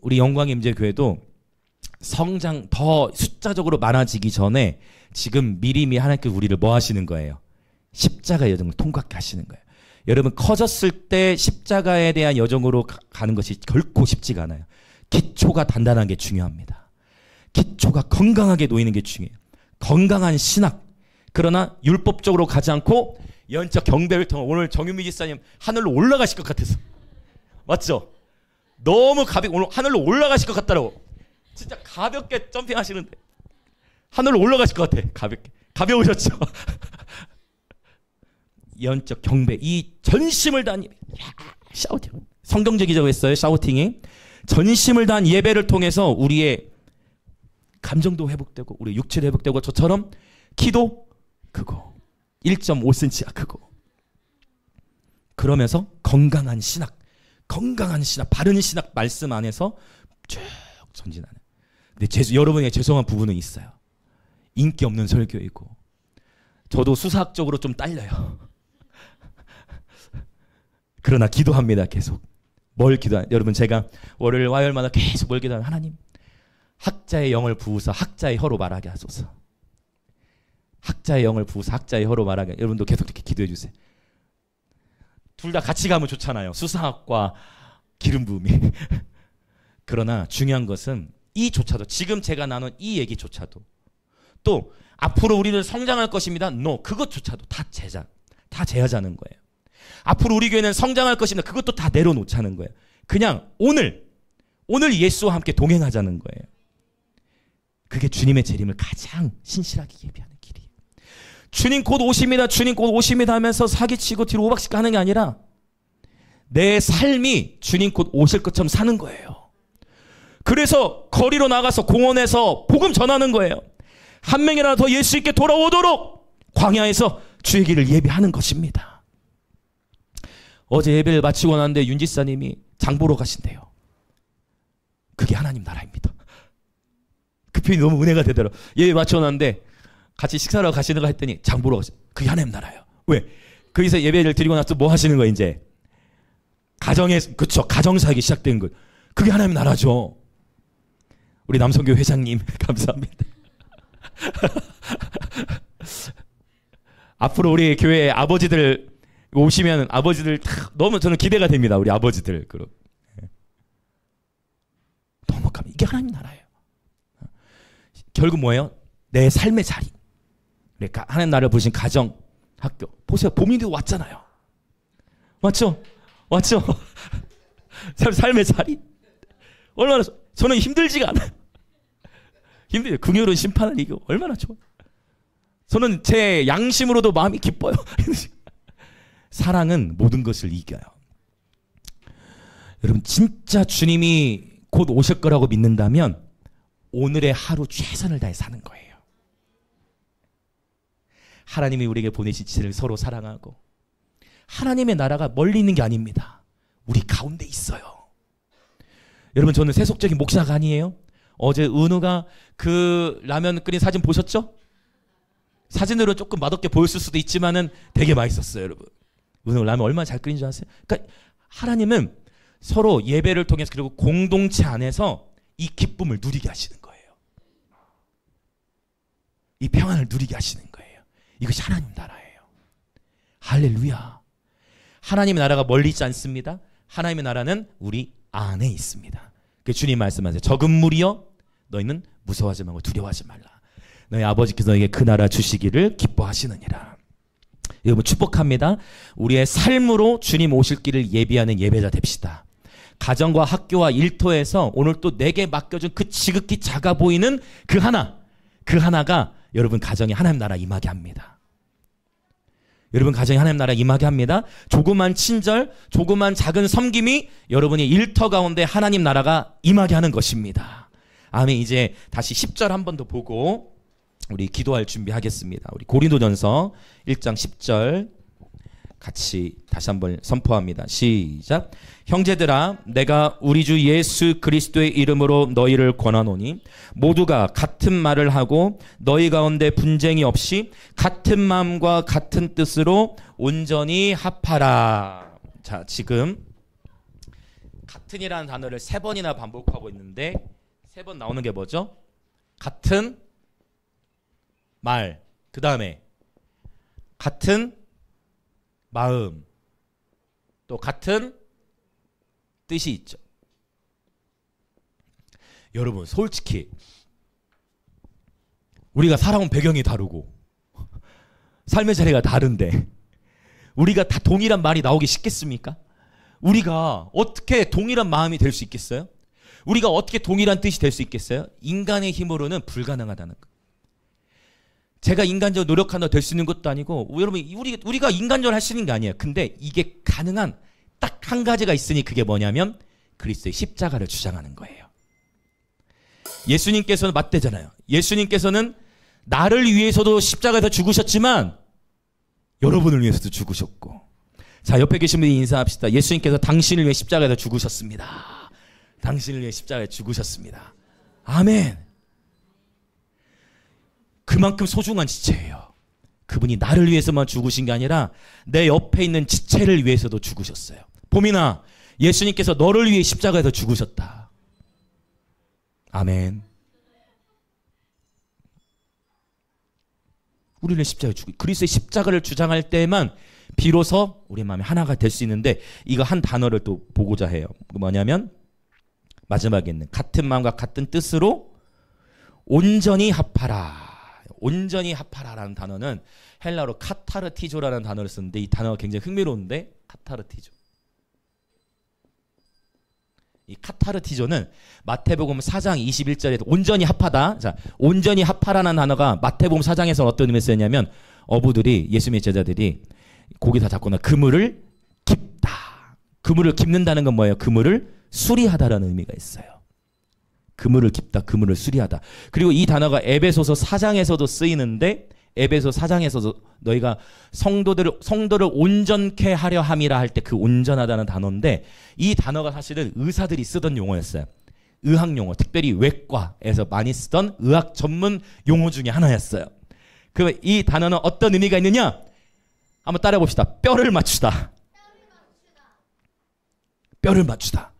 우리 영광의 임재교회도 성장 더 숫자적으로 많아지기 전에 지금 미리미 하나님께서 우리를 뭐 하시는 거예요? 십자가 여정을 통과하게 하시는 거예요. 여러분, 커졌을 때 십자가에 대한 여정으로 가는 것이 결코 쉽지가 않아요. 기초가 단단한 게 중요합니다. 기초가 건강하게 놓이는 게 중요해요. 건강한 신학. 그러나 율법적으로 가지 않고 영적 경배를 통해. 오늘 정윤미 지사님 하늘로 올라가실 것 같아서. 맞죠? 너무 오늘 하늘로 올라가실 것 같다라고. 진짜 가볍게 점핑하시는데 하늘로 올라가실 것 같아. 가벼우셨죠? 영적 경배, 이 전심을 다한 예배. 샤우팅. 성경적이라고 했어요. 샤우팅이. 전심을 다한 예배를 통해서 우리의 감정도 회복되고 우리 육체도 회복되고, 저처럼 키도 크고 1.5cm가 크고, 그러면서 건강한 신학, 바른 신학 말씀 안에서 쭉 전진하는. 근데 여러분의 죄송한 부분은 있어요. 인기 없는 설교이고, 저도 수사학적으로 좀 딸려요. 그러나 기도합니다. 계속. 뭘 기도하냐? 여러분, 제가 월요일 화요일마다 계속 뭘 기도하냐? 하나님, 학자의 영을 부으사 학자의 혀로 말하게 하소서. 학자의 영을 부으사 학자의 혀로 말하게. 여러분도 계속 이렇게 기도해 주세요. 둘 다 같이 가면 좋잖아요. 수사학과 기름 부음이. 그러나 중요한 것은 이조차도, 지금 제가 나눈 이 얘기조차도, 또 앞으로 우리는 성장할 것입니다. No, 그것조차도 다 제하자는 거예요. 앞으로 우리 교회는 성장할 것입니다. 그것도 다 내려놓자는 거예요. 그냥 오늘 예수와 함께 동행하자는 거예요. 그게 주님의 재림을 가장 신실하게 예비하는 길이에요. 주님 곧 오십니다. 주님 곧 오십니다 하면서 사기치고 뒤로 오박씩 가는 게 아니라 내 삶이 주님 곧 오실 것처럼 사는 거예요. 그래서 거리로 나가서 공원에서 복음 전하는 거예요. 한 명이라도 더 예수 있게 돌아오도록 광야에서 주의 길을 예비하는 것입니다. 어제 예배를 마치고 나는데 윤 지사님이 장 보러 가신대요. 그게 하나님 나라입니다. 그 표현이 너무 은혜가 되더라고요. 예배 마치고 나는데 같이 식사를 하러 가시는가 했더니 장 보러 가시. 그게 하나님 나라예요. 왜? 거기서 예배를 드리고 나서 뭐 하시는 거예요? 이제 그쵸, 가정사역이 시작된 것. 그게 하나님 나라죠. 우리 남성교 회장님 감사합니다. 앞으로 우리 교회 아버지들 오시면 아버지들 너무 저는 기대가 됩니다. 우리 아버지들. 너무 감. 이게 하나님 나라예요. 결국 뭐예요? 내 삶의 자리. 그러니까 하나님 나라를 부르신 가정, 학교. 보세요. 봄이 왔잖아요. 맞죠? 삶의 자리. 얼마나 저는 힘들지가 않아요. 힘들어요. 긍휼은 심판을 이기고 얼마나 좋아요. 저는 제 양심으로도 마음이 기뻐요. 사랑은 모든 것을 이겨요. 여러분 진짜 주님이 곧 오실 거라고 믿는다면 오늘의 하루 최선을 다해 사는 거예요. 하나님이 우리에게 보내신 지체를 서로 사랑하고, 하나님의 나라가 멀리 있는 게 아닙니다. 우리 가운데 있어요. 여러분 저는 세속적인 목사가 아니에요. 어제 은우가 그 라면 끓인 사진 보셨죠? 사진으로 조금 맛없게 보였을 수도 있지만은 되게 맛있었어요, 여러분. 은우 라면 얼마나 잘 끓인 줄 아세요? 그러니까 하나님은 서로 예배를 통해서 그리고 공동체 안에서 이 기쁨을 누리게 하시는 거예요. 이 평안을 누리게 하시는 거예요. 이것이 하나님 나라예요. 할렐루야. 하나님의 나라가 멀리 있지 않습니다. 하나님의 나라는 우리 안에 있습니다. 그 주님 말씀하세요. 적은 무리여 너희는 무서워하지 말고 두려워하지 말라. 너희 아버지께서 너에게 그 나라 주시기를 기뻐하시느니라. 여러분 축복합니다. 우리의 삶으로 주님 오실 길을 예비하는 예배자 됩시다. 가정과 학교와 일터에서 오늘 또 내게 맡겨준 그 지극히 작아 보이는 그 하나가 여러분 가정에 하나님 나라 임하게 합니다. 여러분 가정에 하나님 나라 임하게 합니다. 조그만 친절, 조그만 작은 섬김이 여러분의 일터 가운데 하나님 나라가 임하게 하는 것입니다. 아멘. 이제 다시 10절 한 번 더 보고 우리 기도할 준비하겠습니다. 우리 고린도전서 1장 10절 같이 다시 한번 선포합니다. 시작. 형제들아, 내가 우리 주 예수 그리스도의 이름으로 너희를 권하노니 모두가 같은 말을 하고 너희 가운데 분쟁이 없이 같은 마음과 같은 뜻으로 온전히 합하라. 자, 지금 같은이라는 단어를 3번이나 반복하고 있는데 3번 나오는 게 뭐죠? 같은 말, 그 다음에 같은 마음, 또 같은 뜻이 있죠. 여러분 솔직히 우리가 살아온 배경이 다르고 삶의 자리가 다른데 우리가 다 동일한 말이 나오기 쉽겠습니까? 우리가 어떻게 동일한 마음이 될 수 있겠어요? 우리가 어떻게 동일한 뜻이 될 수 있겠어요? 인간의 힘으로는 불가능하다는 거. 제가 인간적으로 노력한다고 될 수 있는 것도 아니고, 여러분 우리가 인간적으로 할 수 있는 게 아니에요. 근데 이게 가능한 딱 한 가지가 있으니 그게 뭐냐면 그리스도의 십자가를 주장하는 거예요. 예수님께서는 맞대잖아요. 예수님께서는 나를 위해서도 십자가에서 죽으셨지만 여러분을 위해서도 죽으셨고, 자 옆에 계신 분이 인사합시다. 예수님께서 당신을 위해 십자가에서 죽으셨습니다. 당신을 위해 십자가에 죽으셨습니다. 아멘. 그만큼 소중한 지체예요. 그분이 나를 위해서만 죽으신 게 아니라 내 옆에 있는 지체를 위해서도 죽으셨어요. 봄이나 예수님께서 너를 위해 십자가에서 죽으셨다. 아멘. 우리를 십자가에 죽이 그리스도의 십자가를 주장할 때만 비로소 우리 마음이 하나가 될 수 있는데 이거 한 단어를 또 보고자 해요. 뭐냐면 마지막에 있는 같은 마음과 같은 뜻으로 온전히 합하라. 온전히 합하라라는 단어는 헬라어로 카타르티조라는 단어를 쓰는데 이 단어가 굉장히 흥미로운데 카타르티조. 이 카타르티조는 마태복음 4장 21절에 온전히 합하다. 자, 온전히 합하라는 단어가 마태복음 4장에서 어떤 의미를 쓰냐면 어부들이 예수님의 제자들이 고기 다 잡거나 그물을 깁다. 그물을 깁는다는 건 뭐예요? 그물을 수리하다라는 의미가 있어요. 그물을 깁다, 그물을 수리하다. 그리고 이 단어가 에베소서 4장에서도 쓰이는데 에베소 4장에서도 너희가 성도를 온전케 하려 함이라 할 때 그 온전하다는 단어인데 이 단어가 사실은 의사들이 쓰던 용어였어요. 의학 용어, 특별히 외과에서 많이 쓰던 의학 전문 용어 중에 하나였어요. 그럼 이 단어는 어떤 의미가 있느냐? 한번 따라해 봅시다. 뼈를 맞추다. 뼈를 맞추다.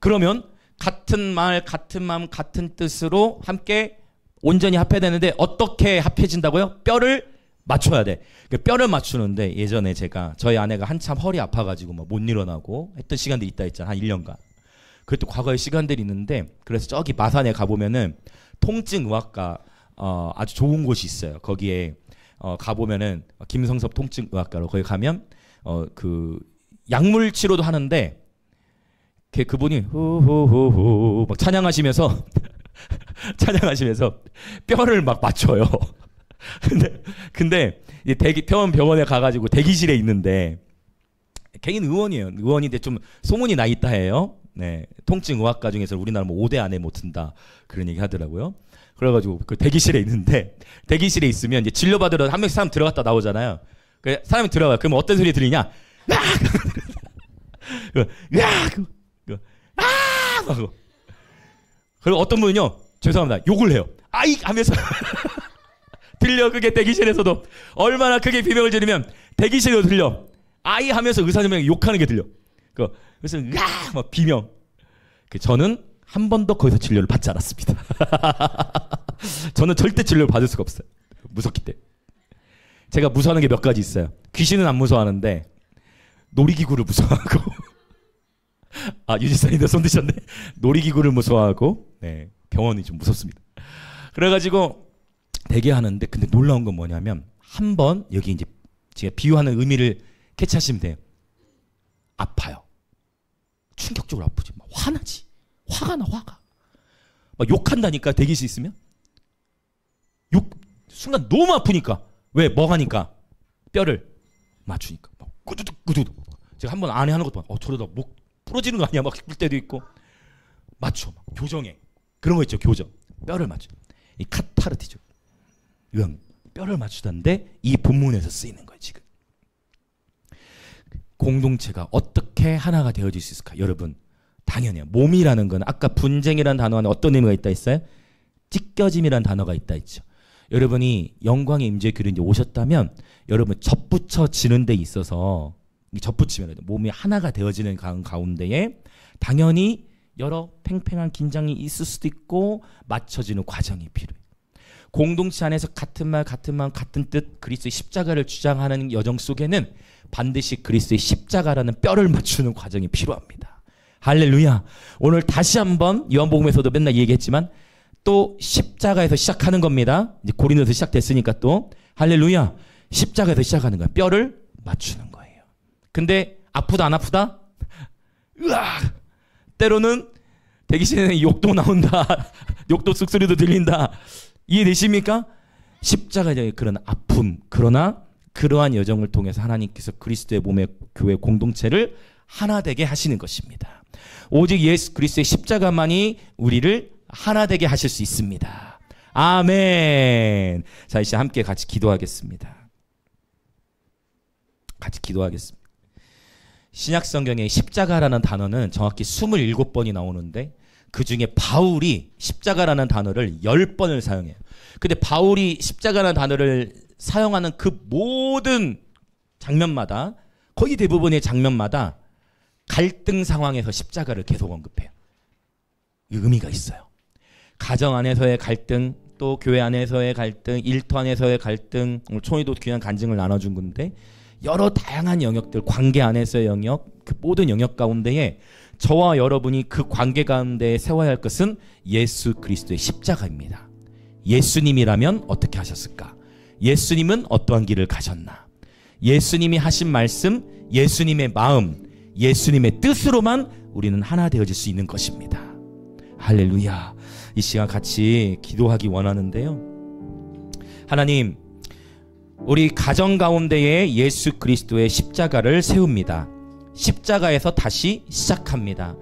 그러면 같은 말, 같은 마음, 같은 뜻으로 함께 온전히 합해야 되는데 어떻게 합해진다고요? 뼈를 맞춰야 돼. 뼈를 맞추는데 예전에 제가 저희 아내가 한참 허리 아파가지고 막 못 일어나고 했던 시간들이 있다 했잖아. 한 1년간. 그것도 과거의 시간들이 있는데 그래서 저기 마산에 가보면은 통증의학과 아주 좋은 곳이 있어요. 거기에 가보면은 김성섭 통증의학과로 거기 가면 그 약물 치료도 하는데 그분이 후후후후 막 찬양하시면서 뼈를 막 맞춰요. 근데 병원에 가가지고 대기실에 있는데 개인 의원이에요. 의원인데 좀 소문이 나 있다 해요. 네, 통증의학과 중에서 우리나라 뭐 5대 안에 못 든다 그런 얘기 하더라고요. 그래가지고 그 대기실에 있는데 대기실에 있으면 이제 진료받으러 한 명씩 사람 들어갔다 나오잖아요. 그 사람이 들어가요. 그러면 어떤 소리 들리냐? 하고. 그리고 어떤 분은요, 죄송합니다, 욕을 해요. 아이 하면서 들려. 그게 대기실에서도 얼마나 크게 비명을 지르면 대기실에도 들려. 아이 하면서 의사님이 욕하는 게 들려. 그래서 막 비명. 저는 한 번도 거기서 진료를 받지 않았습니다. 저는 절대 진료를 받을 수가 없어요. 무섭기 때문에. 제가 무서워하는 게 몇 가지 있어요. 귀신은 안 무서워하는데 놀이기구를 무서워하고 유지사님도 손 드셨네. 놀이기구를 무서워하고 네, 병원이 좀 무섭습니다. 그래가지고 되게 하는데 근데 놀라운 건 뭐냐면 한 번 여기 이제 제가 비유하는 의미를 캐치하시면 돼요. 아파요. 충격적으로 아프지. 막 화나지. 화가 나. 막 욕한다니까 대기실 있으면. 순간 너무 아프니까. 왜? 뭐 하니까? 뼈를 맞추니까. 막 꾸두둑. 제가 한 번 안에 하는 것도 막 저러다 목 부러지는 거 아니야? 막 그럴 때도 있고. 맞춰. 막 교정해. 그런 거 있죠. 교정. 뼈를 맞춰. 이 카타르티죠. 이건 뼈를 맞추던데 이 본문에서 쓰이는 거예요. 지금. 공동체가 어떻게 하나가 되어질 수 있을까? 여러분 당연해요. 몸이라는 건 아까 분쟁이라는 단어 안에 어떤 의미가 있다 했어요? 찢겨짐이라는 단어가 있다 했죠. 여러분이 영광의 임재의 교회에 이제 오셨다면 여러분 접붙여지는 데 있어서 접붙이면 몸이 하나가 되어지는 가운데에 당연히 여러 팽팽한 긴장이 있을 수도 있고 맞춰지는 과정이 필요해요. 공동체 안에서 같은 말, 같은 마음, 같은 뜻 그리스도의 십자가를 주장하는 여정 속에는 반드시 그리스도의 십자가라는 뼈를 맞추는 과정이 필요합니다. 할렐루야. 오늘 다시 한번 요한복음에서도 맨날 얘기했지만 또 십자가에서 시작하는 겁니다. 이제 고린도에서 시작됐으니까 또 할렐루야. 십자가에서 시작하는 거야. 뼈를 맞추는 거예요. 근데 아프다 안 아프다? 으악! 때로는 대기실에는 욕도 나온다. 욕도 쑥소리도 들린다. 이해되십니까? 십자가의 그런 아픔, 그러나 그러한 여정을 통해서 하나님께서 그리스도의 몸의 교회 공동체를 하나 되게 하시는 것입니다. 오직 예수 그리스도의 십자가만이 우리를 하나 되게 하실 수 있습니다. 아멘. 자, 이제 함께 같이 기도하겠습니다. 같이 기도하겠습니다. 신약성경에 십자가라는 단어는 정확히 27번이 나오는데 그 중에 바울이 십자가라는 단어를 10번을 사용해요. 근데 바울이 십자가라는 단어를 사용하는 그 모든 장면마다 거의 대부분의 장면마다 갈등 상황에서 십자가를 계속 언급해요. 의미가 있어요. 가정 안에서의 갈등, 또 교회 안에서의 갈등, 일터 안에서의 갈등, 오늘 총이도 귀한 간증을 나눠준 건데 여러 다양한 영역들, 관계 안에서의 영역, 그 모든 영역 가운데에 저와 여러분이 그 관계 가운데 세워야 할 것은 예수 그리스도의 십자가입니다. 예수님이라면 어떻게 하셨을까? 예수님은 어떠한 길을 가셨나? 예수님이 하신 말씀, 예수님의 마음, 예수님의 뜻으로만 우리는 하나 되어질 수 있는 것입니다. 할렐루야. 이 시간 같이 기도하기 원하는데요. 하나님, 우리 가정 가운데에 예수 그리스도의 십자가를 세웁니다. 십자가에서 다시 시작합니다.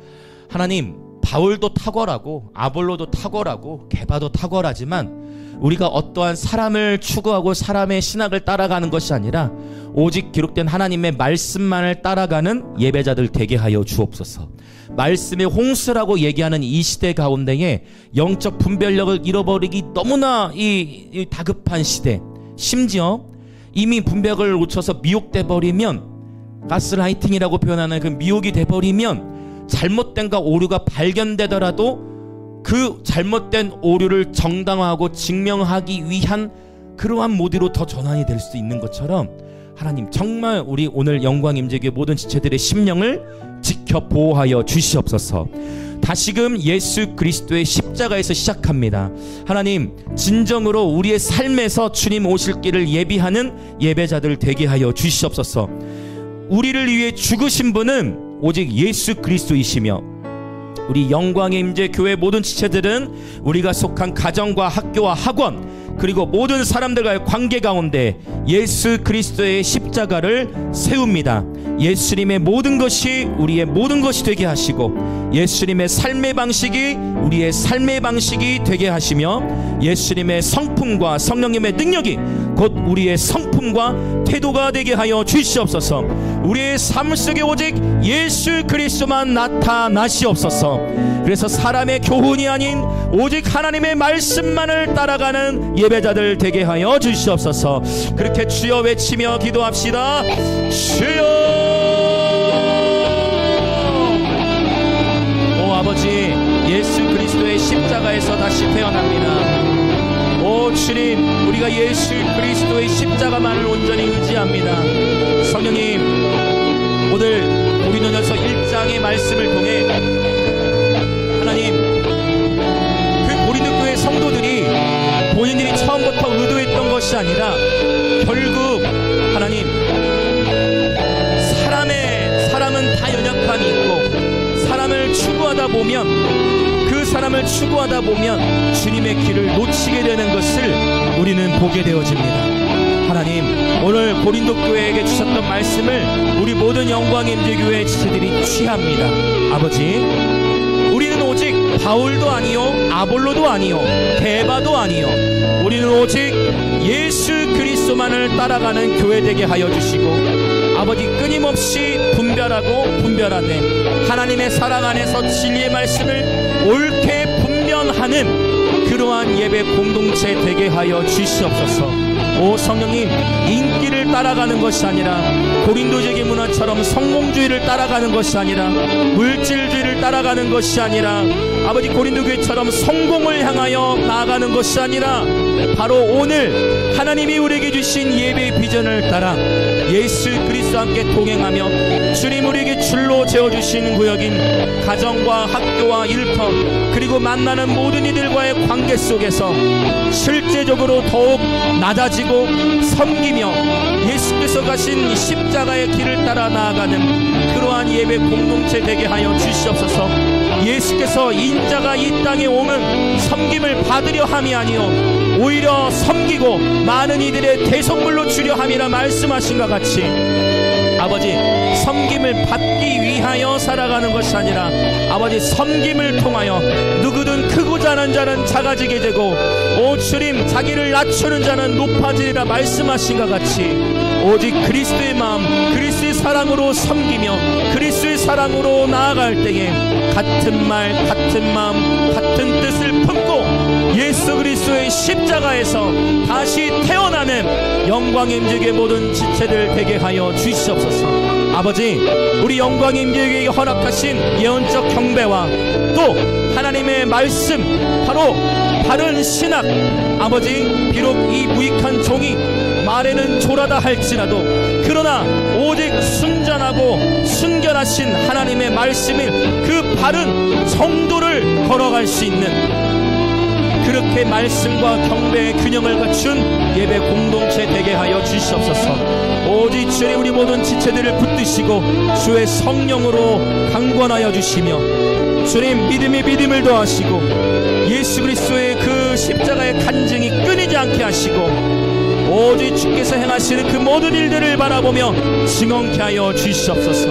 하나님, 바울도 탁월하고 아볼로도 탁월하고 게바도 탁월하지만 우리가 어떠한 사람을 추구하고 사람의 신학을 따라가는 것이 아니라 오직 기록된 하나님의 말씀만을 따라가는 예배자들 되게 하여 주옵소서. 말씀의 홍수라고 얘기하는 이 시대 가운데에 영적 분별력을 잃어버리기 너무나 이 다급한 시대, 심지어 이미 분별력을 놓쳐서 미혹돼 버리면, 가스라이팅이라고 표현하는 그 미혹이 돼버리면 잘못된과 오류가 발견되더라도 그 잘못된 오류를 정당화하고 증명하기 위한 그러한 모드로 더 전환이 될 수 있는 것처럼 하나님, 정말 우리 오늘 영광 임재교회 모든 지체들의 심령을 지켜 보호하여 주시옵소서. 다시금 예수 그리스도의 십자가에서 시작합니다. 하나님, 진정으로 우리의 삶에서 주님 오실 길을 예비하는 예배자들 되게 하여 주시옵소서. 우리를 위해 죽으신 분은 오직 예수 그리스도이시며 우리 영광의 임재 교회 모든 지체들은 우리가 속한 가정과 학교와 학원 그리고 모든 사람들과의 관계 가운데 예수 그리스도의 십자가를 세웁니다. 예수님의 모든 것이 우리의 모든 것이 되게 하시고 예수님의 삶의 방식이 우리의 삶의 방식이 되게 하시며 예수님의 성품과 성령님의 능력이 곧 우리의 성품과 태도가 되게 하여 주시옵소서. 우리의 삶 속에 오직 예수 그리스도만 나타나시옵소서. 그래서 사람의 교훈이 아닌 오직 하나님의 말씀만을 따라가는 예배자들 되게 하여 주시옵소서. 그렇게 주여 외치며 기도합시다. 주여! 오 아버지, 예수 그리스도의 십자가에서 다시 태어납니다. 오 주님, 우리가 예수 그리스도의 십자가만을 온전히 의지합니다. 성령님, 오늘 고린도전서 1장의 말씀을 통해 하나님, 그 고린도 교회 성도들이 본인들이 처음부터 의도했던 것이 아니라 결국 하나님, 사람은 다 연약함이 있고 사람을 추구하다 보면 그 사람을 추구하다 보면 주님의 길을 놓치게 되는 것을 우리는 보게 되어집니다. 하나님, 오늘 고린도 교회에게 주셨던 말씀을 우리 모든 영광의 임재교회 지체들이 취합니다. 아버지, 우리는 오직 바울도 아니요 아볼로도 아니요 게바도 아니요 우리는 오직 예수 그리스도만을 따라가는 교회 되게 하여 주시고 아버지, 끊임없이 분별하되 하나님의 사랑 안에서 진리의 말씀을 옳게 분별하는 그러한 예배 공동체 되게 하여 주시옵소서. 오 성령님, 인기를 따라가는 것이 아니라 고린도적인 문화처럼 성공주의를 따라가는 것이 아니라 물질주의를 따라가는 것이 아니라 아버지 고린도교회처럼 성공을 향하여 나아가는 것이 아니라 바로 오늘 하나님이 우리에게 주신 예배의 비전을 따라 예수 그리스도와 함께 동행하며 주님 우리에게 줄로 재어주신 구역인 가정과 학교와 일터 그리고 만나는 모든 이들과의 관계 속에서 실제적으로 더욱 낮아지고 섬기며 예수께서 가신 십자가의 길을 따라 나아가는 그러한 예배 공동체 되게 하여 주시옵소서. 예수께서 인자가 이 땅에 오면 섬김을 받으려 함이 아니요 오히려 섬기고 많은 이들의 대성물로 주려 함이라 말씀하신 것 같이 아버지, 섬김을 받기 위하여 살아가는 것이 아니라 아버지, 섬김을 통하여 누구든 크고 자란 자는 작아지게 되고 오 주님, 자기를 낮추는 자는 높아지리라 말씀하신 것 같이 오직 그리스도의 마음, 그리스도의 사랑으로 섬기며 그리스도의 사랑으로 나아갈 때에 같은 말, 같은 마음, 같은 뜻을 품고 예수 그리스도의 십자가에서 다시 태어나는 영광의 임재교회 모든 지체들 되게 하여 주시옵소서. 아버지, 우리 영광의 임재교회에게 허락하신 예언적 경배와 또 하나님의 말씀, 바로 바른 신학, 아버지 비록 이 무익한 종이 말에는 졸하다 할지라도 그러나 오직 순전하고 순결하신 하나님의 말씀을 그 바른 정도를 걸어갈 수 있는, 그렇게 말씀과 경배의 균형을 갖춘 예배 공동체 되게 하여 주시옵소서. 오직 주님 우리 모든 지체들을 붙드시고 주의 성령으로 강권하여 주시며, 주님 믿음이 믿음을 더하시고 예수 그리스도의 그 십자가의 간증이 끊이지 않게 하시고, 오직 주께서 행하시는 그 모든 일들을 바라보며 증언케 하여 주시옵소서.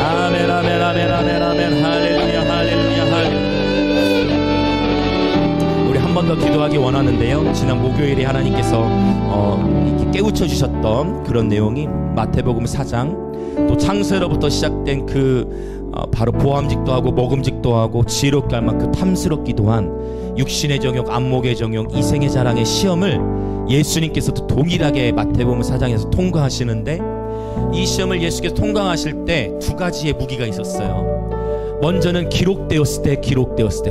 아멘 아멘 아멘 아멘 아멘. 할렐루야 할렐루야 할렐루야. 우리 한 번 더 기도하기 원하는데요, 지난 목요일에 하나님께서 깨우쳐 주셨던 그런 내용이 마태복음 4장, 또 창세로부터 시작된 바로 보암직도 하고 먹음직도 하고 지혜롭게 할 만큼 탐스럽기도 한 육신의 정욕, 안목의 정욕, 이생의 자랑의 시험을 예수님께서도 동일하게 마태복음 4장에서 통과하시는데, 이 시험을 예수께서 통과하실 때 두 가지의 무기가 있었어요. 먼저는 기록되었을 때.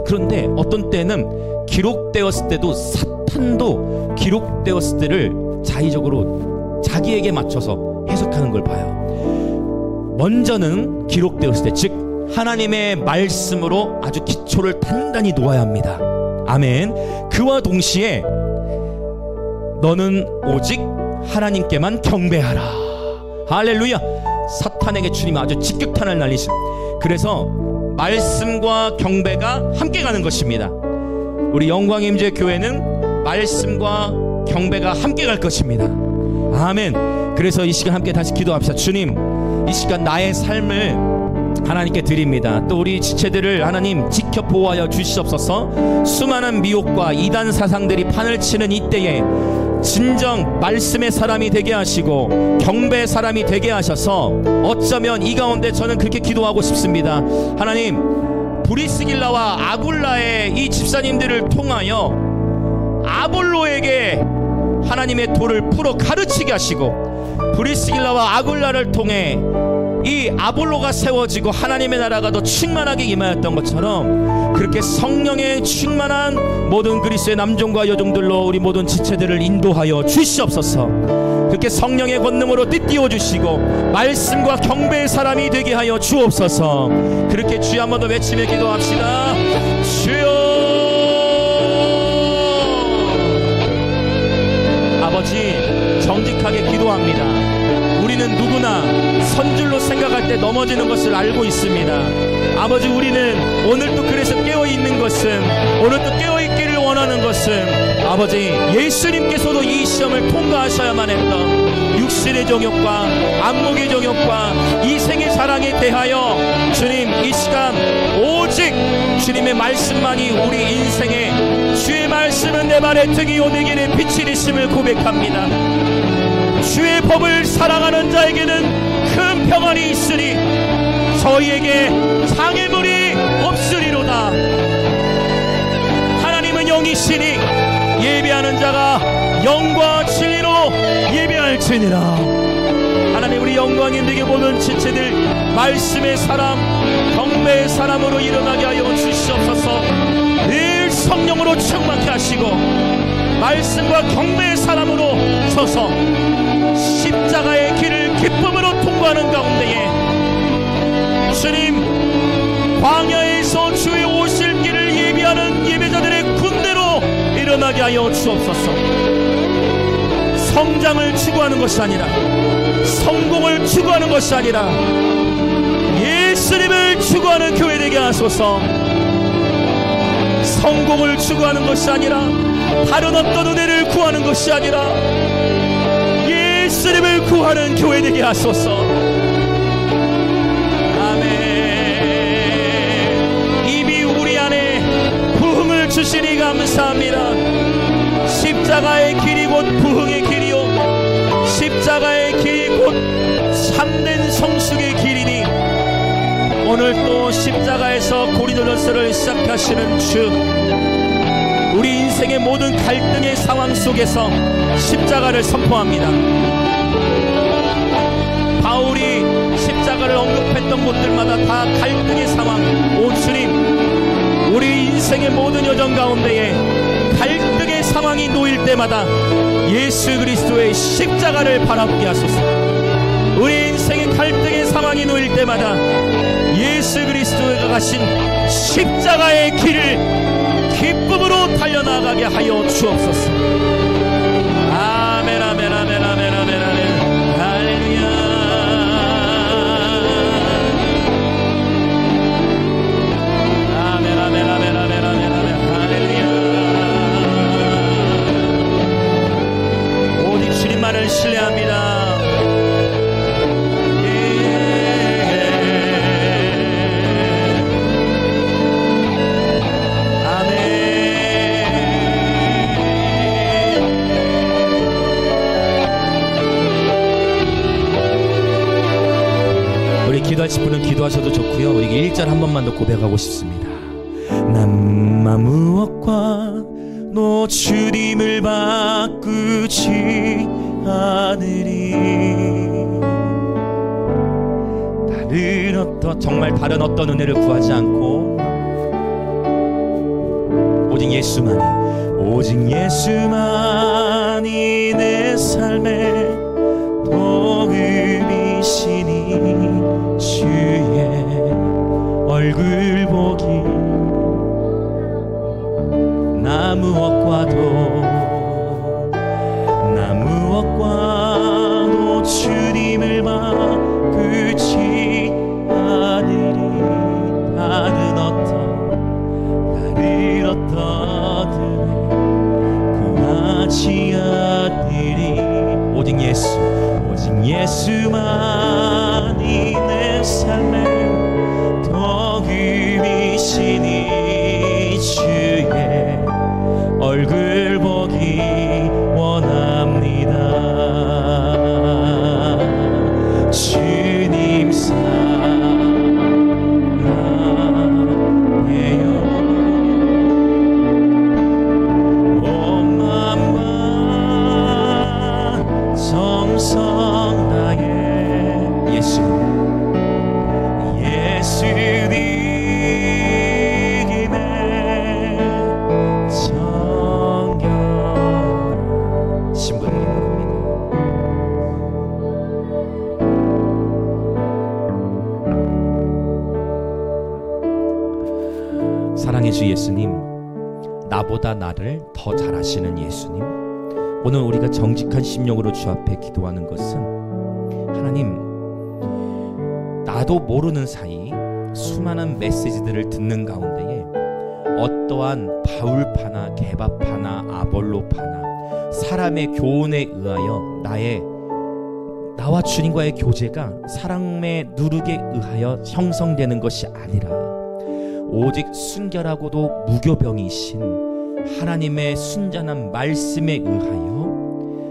그런데 어떤 때는 기록되었을 때도 사탄도 기록되었을 때를 자의적으로 자기에게 맞춰서 해석하는 걸 봐요. 먼저는 기록되었을 때, 즉 하나님의 말씀으로 아주 기초를 단단히 놓아야 합니다. 아멘. 그와 동시에 너는 오직 하나님께만 경배하라. 할렐루야. 사탄에게 주님은 아주 직격탄을 날리신, 그래서 말씀과 경배가 함께 가는 것입니다. 우리 영광임재 교회는 말씀과 경배가 함께 갈 것입니다. 아멘. 그래서 이 시간 함께 다시 기도합시다. 주님, 이 시간 나의 삶을 하나님께 드립니다. 또 우리 지체들을 하나님 지켜 보호하여 주시옵소서. 수많은 미혹과 이단 사상들이 판을 치는 이때에 진정 말씀의 사람이 되게 하시고 경배의 사람이 되게 하셔서, 어쩌면 이 가운데 저는 그렇게 기도하고 싶습니다. 하나님, 브리스길라와 아굴라의 이 집사님들을 통하여 아볼로에게 하나님의 도를 풀어 가르치게 하시고, 브리스길라와 아굴라를 통해 이 아볼로가 세워지고 하나님의 나라가 더 충만하게 임하였던 것처럼, 그렇게 성령의 충만한 모든 그리스도의 남종과 여종들로 우리 모든 지체들을 인도하여 주시옵소서. 그렇게 성령의 권능으로 띠띠워 주시고 말씀과 경배의 사람이 되게 하여 주옵소서. 그렇게 주여 한 번 더 외치며 기도합시다. 주여. 아버지, 정직하게 기도합니다. 우리는 누구나 선줄로 생각할 때 넘어지는 것을 알고 있습니다. 아버지, 우리는 오늘도 그래서 깨어있는 것은, 오늘도 깨어있기를 원하는 것은, 아버지 예수님께서도 이 시험을 통과하셔야만 했던 육신의 정욕과 안목의 정욕과 이생의 사랑에 대하여 주님, 이 시간 오직 주님의 말씀만이 우리 인생의, 주의 말씀은 내 발의 등이요 내 길의 빛이 되심을 고백합니다. 주의 법을 사랑하는 자에게는 큰 평안이 있으니 저희에게 장애물이 없으리로다. 하나님은 영이시니 예배하는 자가 영과 진리로 예배할지니라. 하나님, 우리 영광인 되게 모든 지체들 말씀의 사람, 경배의 사람으로 일어나게 하여 주시옵소서. 늘 성령으로 충만케 하시고 말씀과 경배의 사람으로 서서 십자가의 길을 기쁨으로 통과하는 가운데에 주님, 광야에서 주의 오실 길을 예비하는 예배자들의 군대로 일어나게 하여 주옵소서. 성장을 추구하는 것이 아니라, 성공을 추구하는 것이 아니라 예수님을 추구하는 교회 되게 하소서. 성공을 추구하는 것이 아니라, 다른 어떤 은혜를 구하는 것이 아니라 예수님을 구하는 교회 되게 하소서. 아멘. 이미 우리 안에 부흥을 주시니 감사합니다. 십자가의 길이 곧 부흥의 길이요, 십자가의 길이 곧 참된 성숙의 길이니, 오늘 또 십자가에서 고린도전서를 시작하시는 주, 우리 인생의 모든 갈등의 상황 속에서 십자가를 선포합니다. 바울이 십자가를 언급했던 곳들마다 다 갈등의 상황. 오 주님, 우리 인생의 모든 여정 가운데에 갈등의 상황이 놓일 때마다 예수 그리스도의 십자가를 바라보게 하소서. 우리 인생의 갈등의 상황이 놓일 때마다 예수 그리스도가 가신 십자가의 길을 기쁨으로 달려나가게 하여 주옵소서. 아멘 아멘 아멘 아멘 아멘 아멘. 할렐루야. 아멘 아멘 아멘 아멘 아멘 아멘. 할렐루야. 오직 주님만을 신뢰합니다. 기도하실 분은 기도하셔도 좋고요. 우리 1절 한 번만 더 고백하고 싶습니다. 난 무엇과 너 주님을 바꾸지 않으리. 정말 다른 어떤 은혜를 구하지 않고 오직 예수만이 내 삶의 도움이시니 주의 얼굴 보기. 나 무엇과도 주님을 바꾸지 않으리. 다른 어떤 구하지 않으리. 오직 예수만이 내 삶의 도움이시니 주의 얼굴 보기 원합니다. 주님 사랑해요. 온 마음과 정성 다해 예수님의 정결 신부들이 부릅니다. 사랑의 주 예수님, 나보다 나를 더 잘 아시는 예수님, 오늘 우리가 정직한 심령으로 주 앞에 기도하는 것은 하나님, 나도 모르는 사이 수많은 메시지들을 듣는 가운데에 어떠한 바울파나 게바파나 아볼로파나 사람의 교훈에 의하여 나와 주님과의 교제가 사람의 누룩에 의하여 형성되는 것이 아니라 오직 순결하고도 무교병이신 하나님의 순전한 말씀에 의하여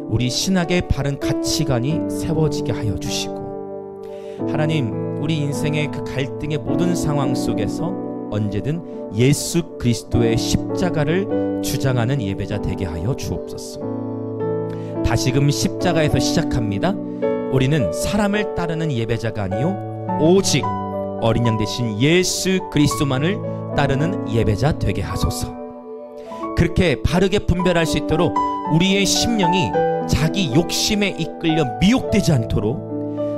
우리 신학의 바른 가치관이 세워지게 하여 주시고, 하나님, 우리 인생의 그 갈등의 모든 상황 속에서 언제든 예수 그리스도의 십자가를 주장하는 예배자 되게 하여 주옵소서. 다시금 십자가에서 시작합니다. 우리는 사람을 따르는 예배자가 아니요 오직 어린 양 대신 예수 그리스도만을 따르는 예배자 되게 하소서. 그렇게 바르게 분별할 수 있도록 우리의 심령이 자기 욕심에 이끌려 미혹되지 않도록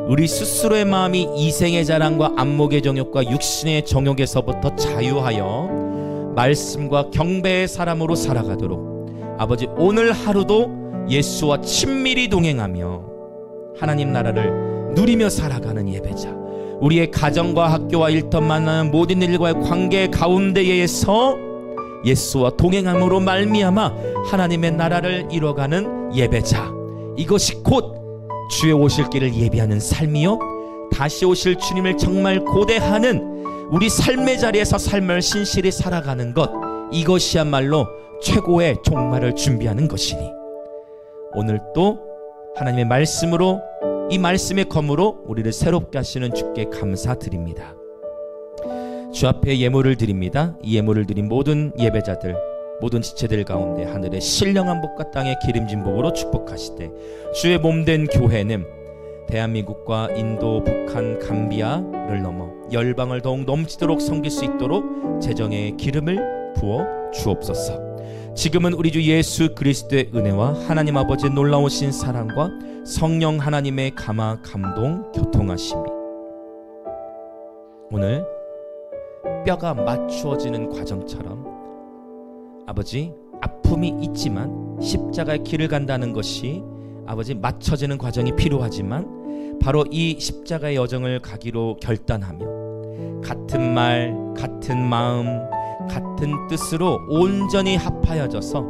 우리 스스로의 마음이 이생의 자랑과 안목의 정욕과 육신의 정욕에서부터 자유하여 말씀과 경배의 사람으로 살아가도록 아버지, 오늘 하루도 예수와 친밀히 동행하며 하나님 나라를 누리며 살아가는 예배자, 우리의 가정과 학교와 일터 만나는 모든 일과의 관계 가운데에서 예수와 동행함으로 말미암아 하나님의 나라를 이뤄가는 예배자, 이것이 곧 주의 오실 길을 예비하는 삶이요 다시 오실 주님을 정말 고대하는 우리 삶의 자리에서 삶을 신실히 살아가는 것, 이것이야말로 최고의 종말을 준비하는 것이니 오늘 또 하나님의 말씀으로, 이 말씀의 검으로 우리를 새롭게 하시는 주께 감사드립니다. 주 앞에 예물을 드립니다. 이 예물을 드린 모든 예배자들, 모든 지체들 가운데 하늘의 신령한 복과 땅의 기름진 복으로 축복하시되, 주의 몸된 교회는 대한민국과 인도, 북한, 감비아를 넘어 열방을 더욱 넘치도록 섬길 수 있도록 재정의 기름을 부어 주옵소서. 지금은 우리 주 예수 그리스도의 은혜와 하나님 아버지의 놀라우신 사랑과 성령 하나님의 감화 감동 교통하심이 오늘 뼈가 맞추어지는 과정처럼 아버지 아픔이 있지만 십자가의 길을 간다는 것이 아버지 맞춰지는 과정이 필요하지만 바로 이 십자가의 여정을 가기로 결단하며 같은 말, 같은 마음, 같은 뜻으로 온전히 합하여져서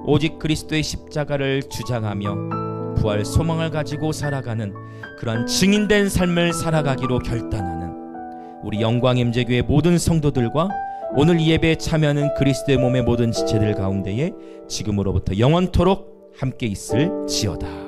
오직 그리스도의 십자가를 주장하며 부활 소망을 가지고 살아가는 그런 증인된 삶을 살아가기로 결단하는 우리 영광임재교회 모든 성도들과 오늘 이 예배에 참여하는 그리스도의 몸의 모든 지체들 가운데에 지금으로부터 영원토록 함께 있을지어다.